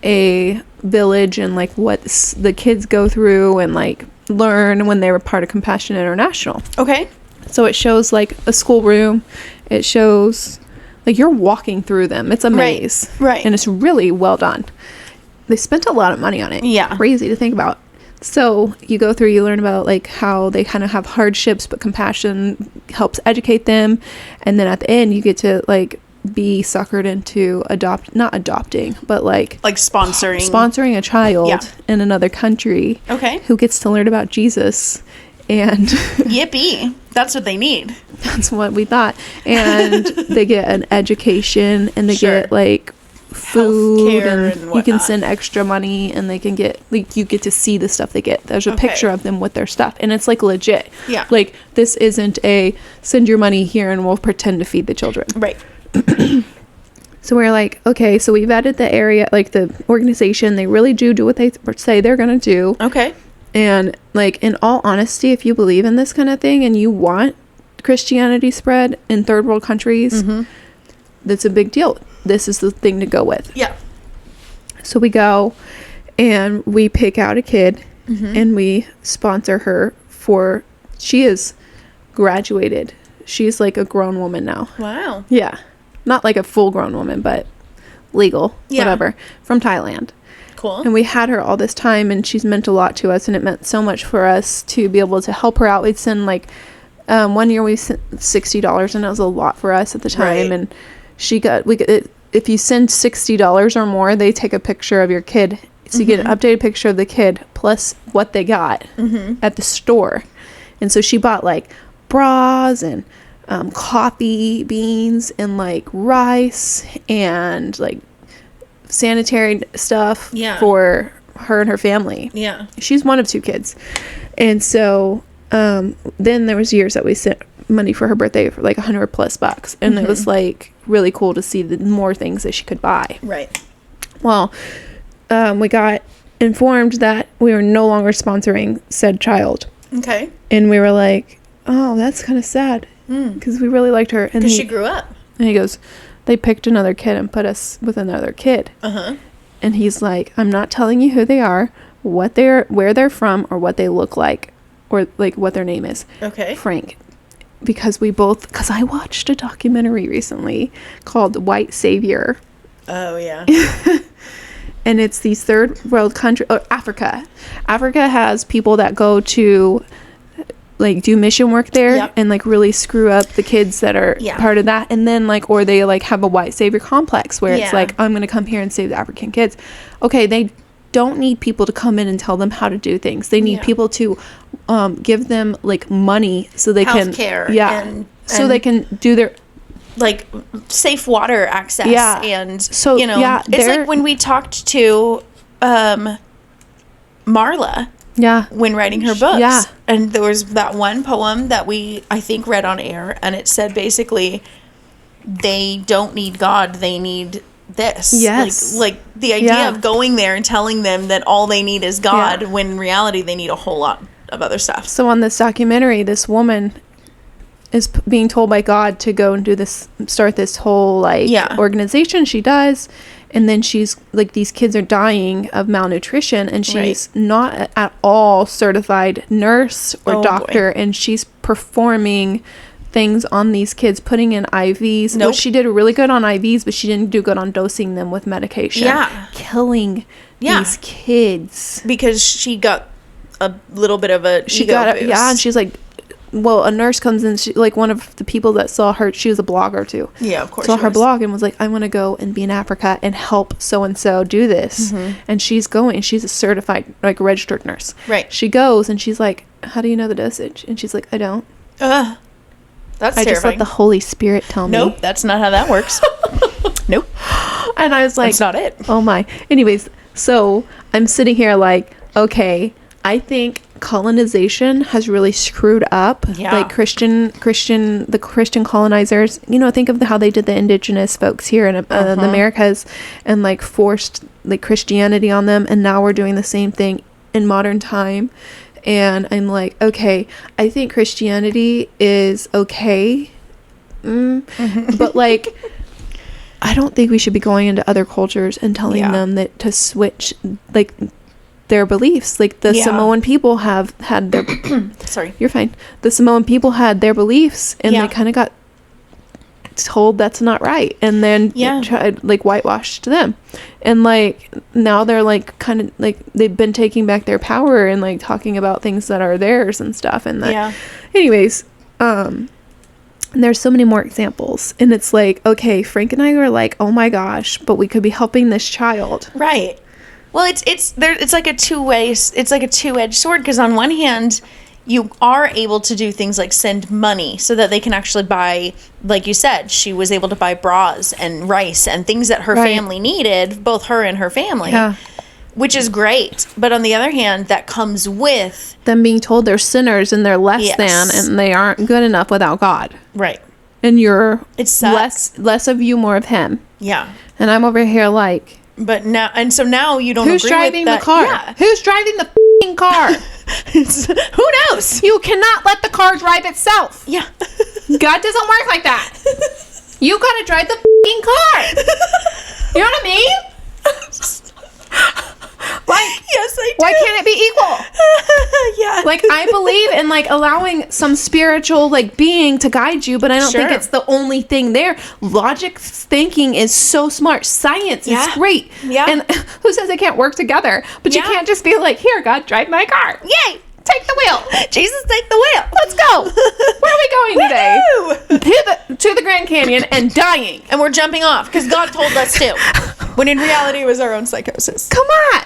a village and like what the kids go through and like learn when they were part of Compassion International. Okay. So it shows like a schoolroom. It shows like you're walking through them. It's a maze. Right. And it's really well done. They spent a lot of money on it. Yeah. Crazy to think about. So you go through, you learn about like how they kind of have hardships, but compassion helps educate them. And then at the end, you get to like be suckered into not adopting, but like sponsoring a child in another country. Okay. Who gets to learn about Jesus. And yippee, that's what they need. That's what we thought. And they get an education, and they get like food, and you can send extra money, and they can get like you get to see the stuff they get. There's a picture of them with their stuff, and it's like legit. Yeah. Like this isn't a send your money here and we'll pretend to feed the children. Right. So we're like, okay, so we vetted the area, like the organization. They really do what they say they're gonna do. Okay. And like in all honesty, if you believe in this kind of thing and you want Christianity spread in third world countries, that's a big deal. This is the thing to go with. Yeah. So we go and we pick out a kid and we sponsor her she is graduated. She's like a grown woman now. Wow. Yeah. Not like a full grown woman, but legal, whatever, from Thailand. Cool. And we had her all this time, and she's meant a lot to us, and it meant so much for us to be able to help her out. We'd send like one year we sent $60, and that was a lot for us at the time. And if you send $60 or more, they take a picture of your kid, so you get an updated picture of the kid plus what they got at the store. And so she bought like bras and coffee beans and like rice and like sanitary stuff for her and her family. Yeah. She's one of 2 kids. And so then there was years that we sent money for her birthday for like $100+ and it was like really cool to see the more things that she could buy. Right. Well, we got informed that we were no longer sponsoring said child. Okay. And we were like, oh, that's kind of sad because we really liked her. And she grew up. And he goes, they picked another kid and put us with another kid. And he's like, I'm not telling you who they are, where they're from, or what they look like, or like what their name is. Okay. Frank. Because I watched a documentary recently called White Savior. Oh, yeah. And it's these third world country, Africa. Africa has people that go to like do mission work there and like really screw up the kids that are part of that, and then like, or they like have a white savior complex where it's like, I'm gonna come here and save the African kids. Okay, they don't need people to come in and tell them how to do things. They need people to give them like money so they healthcare can so they can do their like safe water access. And so it's like when we talked to Marla Yeah. When writing her books. Yeah. And there was that one poem that I think, read on air, and it said basically, they don't need God, they need this. Yes. Like the idea of going there and telling them that all they need is God, when in reality they need a whole lot of other stuff. So on this documentary, this woman is being told by God to go and start this whole organization. She does, and then she's like, these kids are dying of malnutrition, and she's not at all certified nurse or doctor, and she's performing things on these kids, putting in IVs. Well, she did really good on IVs, but she didn't do good on dosing them with medication. Yeah, killing these kids because she got a little bit of a ego boost. And she's like, well, a nurse comes in, she, like, one of the people that saw her, she was a blogger too. Yeah, of course. Saw her blog and was like, I want to go and be in Africa and help so-and-so do this. And she's going, she's a certified, like, registered nurse. Right. She goes and she's like, how do you know the dosage? And she's like, I don't. That's terrifying. I just let the Holy Spirit tell me. Nope, that's not how that works. Nope. And I was like, that's not it. Oh my. Anyways, so I'm sitting here like, okay, I think colonization has really screwed up like the Christian colonizers, think of how they did the indigenous folks here in the Americas, and like forced like Christianity on them, and now we're doing the same thing in modern time. And I'm like, okay, I think Christianity is okay, but like, I don't think we should be going into other cultures and telling them that to switch like their beliefs. Like the Samoan people have had their sorry, you're fine. The Samoan people had their beliefs, and they kind of got told that's not right, and then tried like whitewashed them, and like now they're like kind of like they've been taking back their power and like talking about things that are theirs and stuff, and that anyways, and there's so many more examples, and it's like, okay, Frank and I were like, oh my gosh, but we could be helping this child, right? Well, it's like a two-edged sword, because on one hand, you are able to do things like send money so that they can actually buy, like you said, she was able to buy bras and rice and things that her family needed, both her and her family, which is great. But on the other hand, that comes with them being told they're sinners and they're less than, and they aren't good enough without God. Right. And you're less of you, more of him. Yeah. And I'm over here like, but now, and so now you don't Who's agree driving with that. The car? Yeah. Who's driving the f***ing car? Who knows? You cannot let the car drive itself. Yeah. God doesn't work like that. You gotta drive the f***ing car. You know what I mean? Like, yes, I do. Why can't it be equal? Yeah. Like, I believe in like allowing some spiritual like being to guide you, but I don't think it's the only thing there. Logic thinking is so smart. Science is great. Yeah. And who says they can't work together? But you can't just be like, here, God, drive my car. Yay! Take the wheel. Jesus, take the wheel. Let's go. Where are we going today? To the Grand Canyon and dying. And we're jumping off because God told us to. When in reality it was our own psychosis. Come on.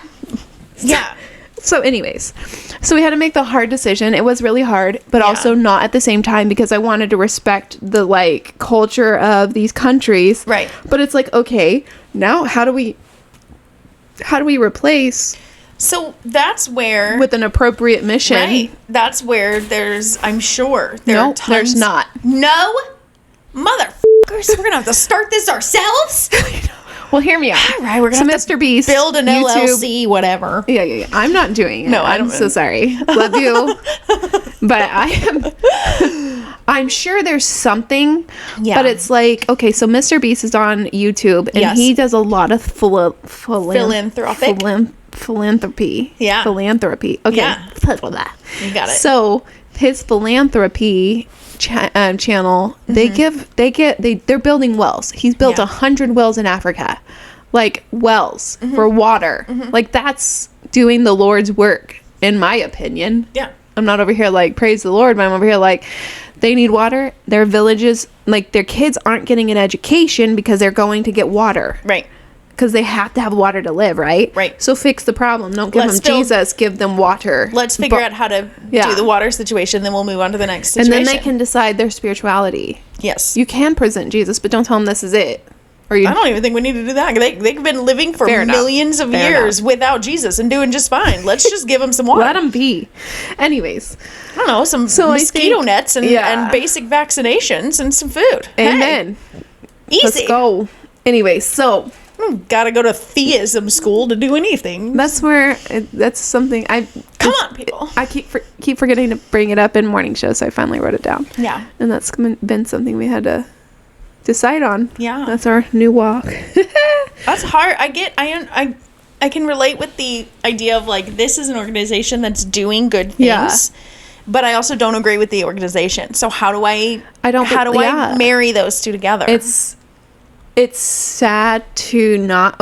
Yeah. So anyways, so we had to make the hard decision. It was really hard, but also not at the same time, because I wanted to respect the like culture of these countries. Right. But it's like, okay, now how do we replace? So that's where, with an appropriate mission. Right. That's where I'm sure are tons. There's not. No, motherfuckers. We're gonna have to start this ourselves. Well, hear me out. All right, we're gonna have Mr. Beast, build an LLC, whatever. Yeah. I'm not doing it. No, I'm so sorry. Love you, but I'm sure there's something. Yeah. But it's like, okay, so Mr. Beast is on YouTube, and he does a lot of philanthropy. Yeah. Philanthropy. Okay. Yeah. You got it. So his philanthropy channel, they're building wells. He's built 100 wells in Africa, like wells for water. Like, that's doing the Lord's work, in my opinion. Yeah. I'm not over here like praise the Lord, but I'm over here like, they need water. Their villages, like, their kids aren't getting an education because they're going to get water. Right. Because they have to have water to live, right? Right. So fix the problem. Don't give them Jesus. Give them water. Let's figure out how to do the water situation. Then we'll move on to the next situation. And then they can decide their spirituality. Yes. You can present Jesus, but don't tell them this is it. Or you? I don't even think we need to do that. They've been living for millions of years without Jesus and doing just fine. Let's just give them some water. Let them be. Anyways. I don't know, some mosquito nets and basic vaccinations and some food. Amen. Hey, easy. Let's go. Anyway, so. Gotta go to theism school to do anything. That's something Come on, people. I keep forgetting to bring it up in morning show, so I finally wrote it down. Yeah. And that's been something we had to decide on. Yeah. That's our new walk. That's hard. I can relate with the idea of like, this is an organization that's doing good things. Yeah. But I also don't agree with the organization. So how do I marry those two together? It's sad to not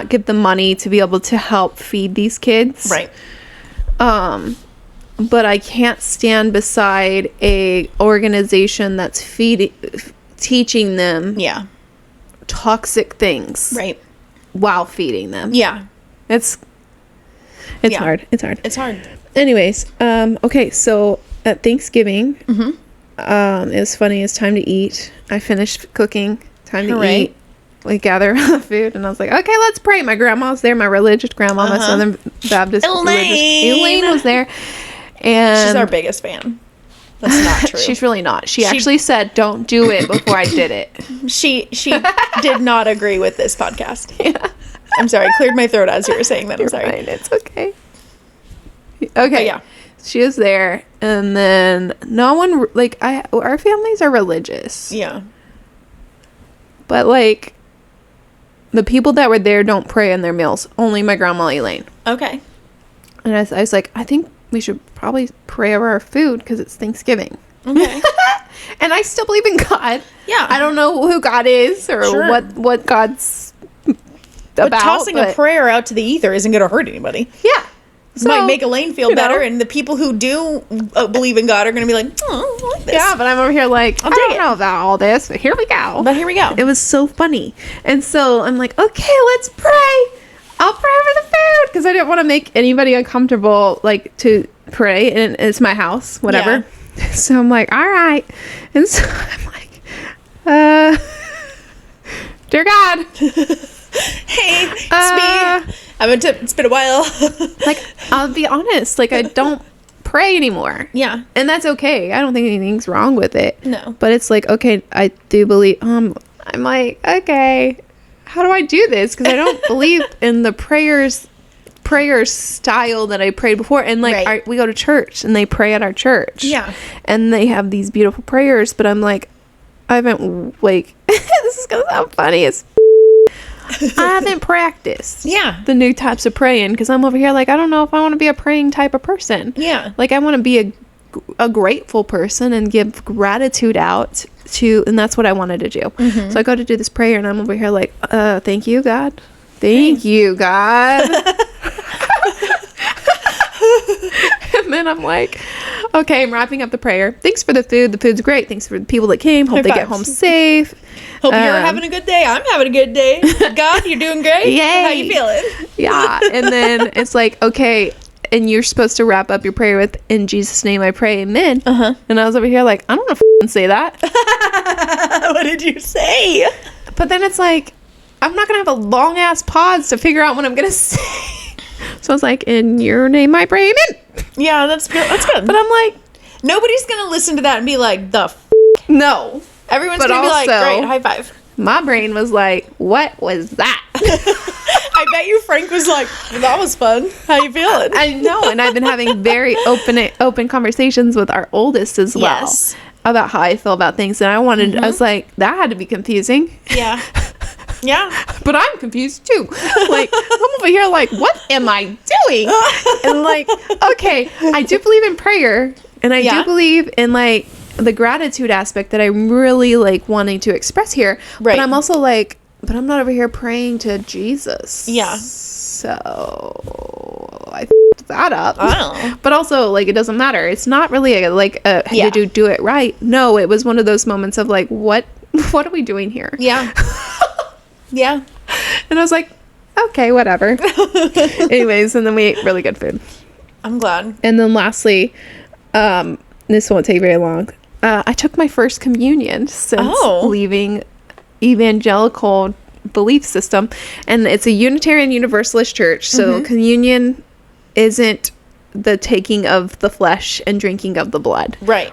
give them money to be able to help feed these kids. Right. But I can't stand beside a organization that's teaching them toxic things. Right. While feeding them. Yeah. It's hard. It's hard. Anyways, okay, so at Thanksgiving, it was funny, it's time to eat. I finished cooking. Time to eat. We gather around the food, and I was like, okay, let's pray. My grandma's there, my religious grandma, my Southern Baptist Elaine was there. And she's our biggest fan. That's not true. She's really not. She actually said, don't do it before I did it. She did not agree with this podcast. Yeah. I'm sorry, I cleared my throat as you were saying that. I'm sorry. Fine. It's okay. Okay. Yeah. She was there, and then no one, like, our families are religious. Yeah. But, like, the people that were there don't pray in their meals. Only my grandma Elaine. Okay. And I was like, I think we should probably pray over our food because it's Thanksgiving. Okay. And I still believe in God. Yeah. I don't know who God is or what God's about. But tossing a prayer out to the ether isn't going to hurt anybody. Yeah. So, might make Elaine feel better, and the people who do believe in God are going to be like, oh, I like this. Yeah, but I'm over here like, I don't know about all this, but here we go. It was so funny. And so I'm like, okay, let's pray. I'll pray over the food because I didn't want to make anybody uncomfortable, like, to pray, and it's my house, whatever. Yeah. So I'm like, all right. And so I'm like, dear God. Hey, it's me. It's been a while. Like, I'll be honest, like, I don't pray anymore. Yeah. And that's okay. I don't think anything's wrong with it. No. But it's like, okay, I do believe, I'm like, okay, how do I do this? Because I don't believe in the prayer style that I prayed before. And, like, we go to church, and they pray at our church. Yeah. And they have these beautiful prayers, but I'm like, I haven't, like, this is going to sound funny as I haven't practiced the new types of praying because I'm over here like, I don't know if I want to be a praying type of person. Yeah. Like, I want to be a grateful person and give gratitude out to, and that's what I wanted to do. Mm-hmm. So I go to do this prayer, and I'm over here like, thank you, God. Thank you, God. And then I'm like, okay, I'm wrapping up the prayer. Thanks for the food. The food's great. Thanks for the people that came. Hope they get home safe. Hope you're having a good day. I'm having a good day. God, you're doing great. Yay. How you feeling? Yeah. And then it's like, okay, and you're supposed to wrap up your prayer with, in Jesus' name I pray, amen. Uh-huh. And I was over here like, I don't want to say that. What did you say? But then it's like, I'm not going to have a long-ass pause to figure out what I'm going to say. So I was like, in your name I pray, amen. Yeah, that's good. But I'm like, nobody's going to listen to that and be like, No. Everyone's going to be like, great, high five. My brain was like, what was that? I bet you Frank was like, that was fun. How you feeling? I know, and I've been having very open conversations with our oldest as well about how I feel about things. And I was like, that had to be confusing. Yeah. Yeah. But I'm confused too. Like, I'm over here like, what am I doing? And like, okay, I do believe in prayer, and I do believe in like the gratitude aspect that I'm really like wanting to express here. Right. But I'm also like, but I'm not over here praying to Jesus. Yeah. So I f***ed that up. Oh. But also, like, it doesn't matter. It's not really did you do it right? No, it was one of those moments of like, what are we doing here? Yeah. Yeah. And I was like, okay, whatever. Anyways, and then we ate really good food. I'm glad. And then lastly, this won't take very long. I took my first communion since leaving evangelical belief system, and it's a Unitarian Universalist church. So communion isn't the taking of the flesh and drinking of the blood. Right.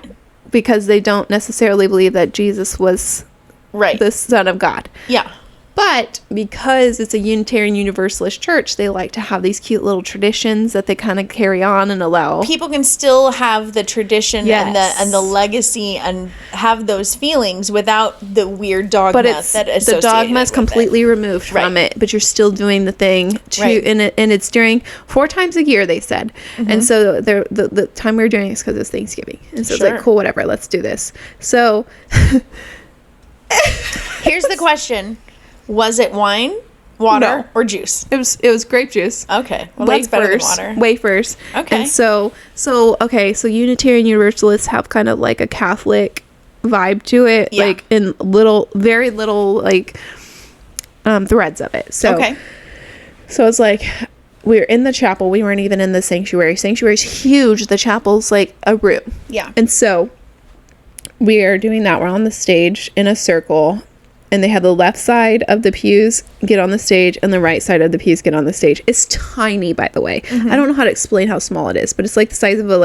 Because they don't necessarily believe that Jesus was the Son of God. Yeah. But because it's a Unitarian Universalist church, they like to have these cute little traditions that they kind of carry on and allow. People can still have the tradition and the legacy and have those feelings without the weird dogma that is the dogma is completely removed from it, but you're still doing the thing and it's during 4 times a year, they said. And so the time we were doing it is because it's Thanksgiving. And so it's like, cool, whatever, let's do this. So here's the question. Was it wine, water, or juice? It was grape juice. Okay. Well, that's better than water. Wafers. Okay. And so Unitarian Universalists have kind of like a Catholic vibe to it, like in very little like threads of it. So so it's like we were in the chapel. We weren't even in the sanctuary. Sanctuary's huge. The chapel's like a room. Yeah. And so we are doing that. We're on the stage in a circle. And they have the left side of the pews get on the stage and the right side of the pews get on the stage. It's tiny, by the way. I don't know how to explain how small it is, but it's like the size of a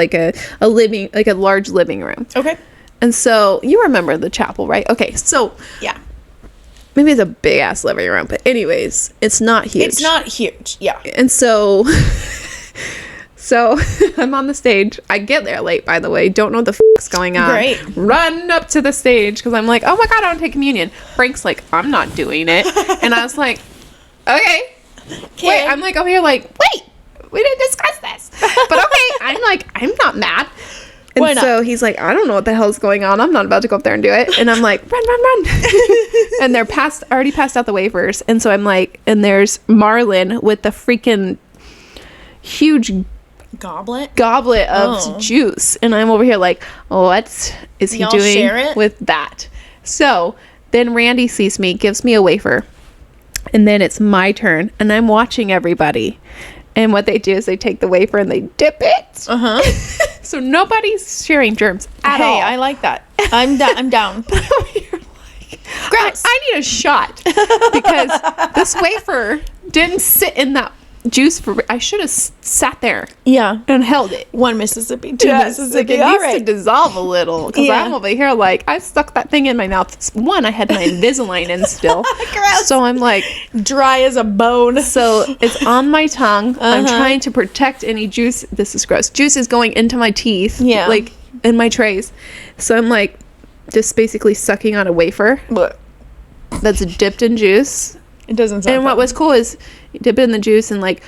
large living room. Okay. And so you remember the chapel, right? Okay. So yeah, maybe it's a big ass living room, but anyways, it's not huge. It's not huge. Yeah. And so I'm on the stage. I get there late, by the way. Don't know what the fuck's going on. Great. Run up to the stage because I'm like, oh my God, I want to take communion. Frank's like, I'm not doing it. And I was like, okay. Wait, I'm like over here like, wait, we didn't discuss this. But okay, I'm not mad. And so he's like, I don't know what the hell's going on. I'm not about to go up there and do it. And I'm like, run. And they're already passed out the wafers. And so I'm like, and there's Marlon with the freaking huge goblet of juice, and I'm over here like, what is he doing with that? So then Randy sees me, gives me a wafer, and then it's my turn, and I'm watching everybody, and what they do is they take the wafer and they dip it. So nobody's sharing germs at all. Hey, I like that. I'm down. But over here like, gross. I need a shot because this wafer didn't sit in that juice I should have sat there and held it. 1 Mississippi, 2 Mississippi. It needs to dissolve a little because I'm over here like I stuck that thing in my mouth. One, I had my Invisalign in still. So I'm like dry as a bone. So it's on my tongue. I'm trying to protect any juice. This is gross. Juice is going into my teeth, like in my trays. So I'm like just basically sucking on a wafer that's dipped in juice. It doesn't sound And what was cool is you dip it in the juice and like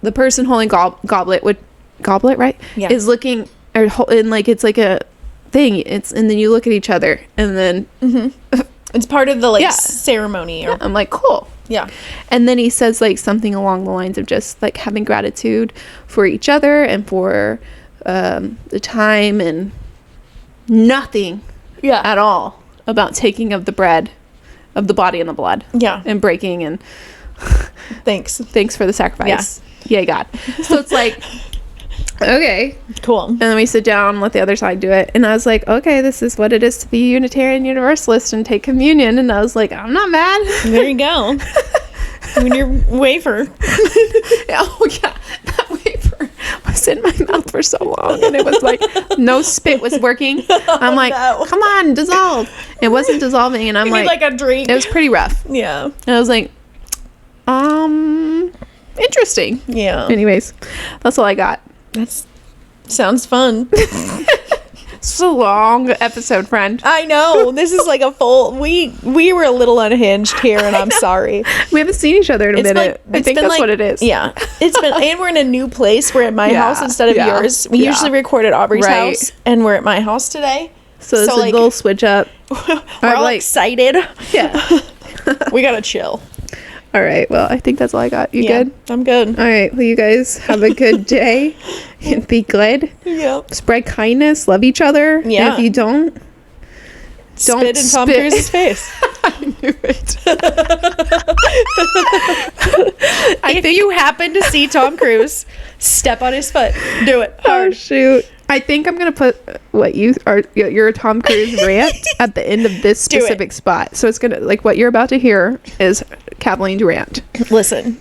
the person holding goblet, right? Yeah. Is looking and like it's like a thing. And then you look at each other and then it's part of the ceremony. I'm like, cool. Yeah. And then he says like something along the lines of just like having gratitude for each other and for the time and nothing at all about taking of the bread of the body and the blood. Yeah. And breaking and thanks for the sacrifice. Yeah. Yay, God. So it's like, okay. Cool. And then we sit down, let the other side do it. And I was like, okay, this is what it is to be Unitarian Universalist and take communion. And I was like, I'm not mad. There you go. When your wafer. Oh, yeah. That wafer was in my mouth for so long. And it was like, no spit was working. I'm like, come on, dissolve. It wasn't dissolving. And I'm like a drink. It was pretty rough. Yeah. And I was like, interesting. Yeah. Anyways, that's all I got. That sounds fun. It's a long episode, friend. I know. This is like a full. We were a little unhinged here, and I'm sorry. We haven't seen each other in a minute. I think that's what it is. Yeah, it's been, and we're in a new place. We're at my house instead of yours. We usually record at Aubrey's house, and we're at my house today. So it's a little switch up. We're all excited. Yeah, we gotta chill. All right. Well, I think that's all I got. You good? I'm good. All right. Well, you guys have a good day and be good. Yeah. Spread kindness. Love each other. Yeah. And if you don't spit in Tom Cruise's face. I knew it. If you happen to see Tom Cruise, step on his foot. Do it hard. Oh, shoot. I think I'm gonna put what you are your Tom Cruise rant at the end of this specific spot. So it's gonna like what you're about to hear is Kathleen's rant. Listen,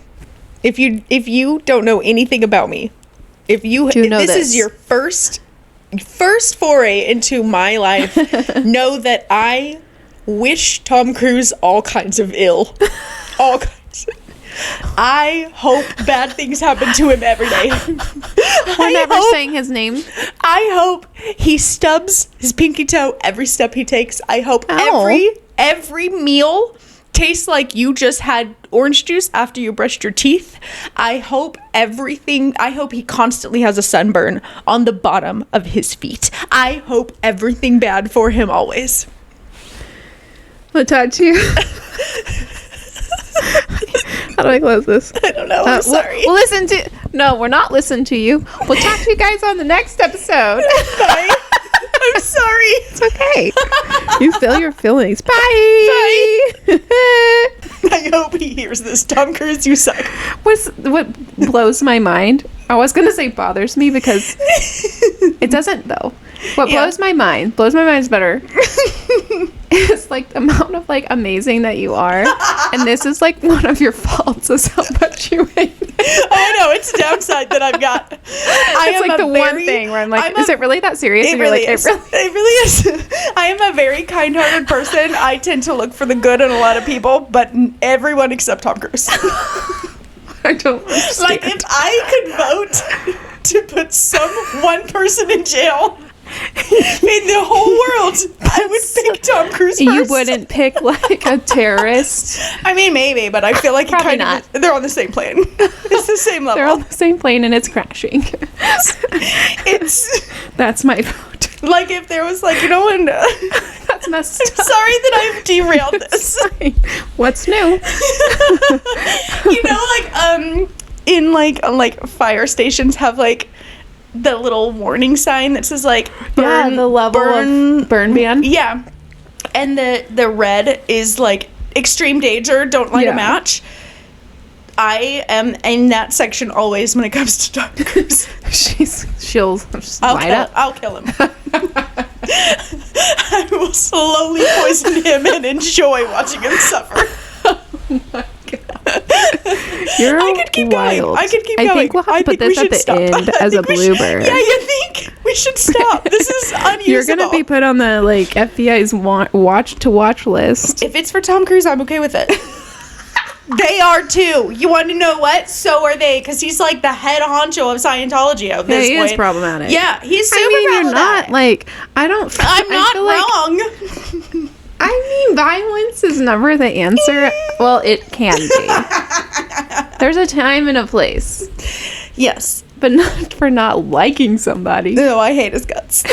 if you don't know anything about me, if this is your first foray into my life, know that I wish Tom Cruise all kinds of ill. All kinds. I hope bad things happen to him every day. We're never saying his name. I hope he stubs his pinky toe every step he takes. I hope every meal tastes like you just had orange juice after you brushed your teeth. I hope he constantly has a sunburn on the bottom of his feet. I hope everything bad for him always. I'll talk to you. How do I close this? I don't know. I'm sorry. We'll listen to... No, we're not listening to you. We'll talk to you guys on the next episode. Bye. I'm sorry. It's okay. You feel your feelings. Bye. Bye. I hope he hears this. Tom Cruise, you suck. What blows my mind... I was going to say bothers me because it doesn't, though. What blows my mind is better. It's like the amount of like amazing that you are, and this is like one of your faults is how much you hate. Oh no, it's a downside that I've got. It's like the one thing where I'm like, is it really that serious? It really is. It really is. I am a very kind-hearted person. I tend to look for the good in a lot of people, but everyone except Tom Cruise. I don't understand. Like if I could vote to put one person in jail in the whole world, I would pick Tom Cruise first. You wouldn't pick like a terrorist? I mean, maybe, but I feel like they're on the same plane. It's the same level. They're on the same plane and it's crashing. That's my vote. Like if there was like, when... That's messed up. Sorry that I've derailed this. What's new? In like fire stations have like the little warning sign that says like burn, the level of burn ban. Yeah, and the red is like extreme danger, don't light a match. I am in that section always when it comes to Tom Cruise. She'll light up. I'll kill him. I will slowly poison him and enjoy watching him suffer. Oh my God. I could keep going. I think we'll have to put this at the end as a blooper. Yeah, you think? We should stop. This is unusable. You're going to be put on the like FBI's watch list. If it's for Tom Cruise, I'm okay with it. They are too. You want to know what? So are they, because he's like the head honcho of Scientology at this point. He is problematic. Yeah, he's super problematic. You're not like I'm not wrong. Violence is never the answer. Well, it can be. There's a time and a place. Yes, but not for not liking somebody. No, I hate his guts.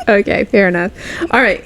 Okay, fair enough. All right,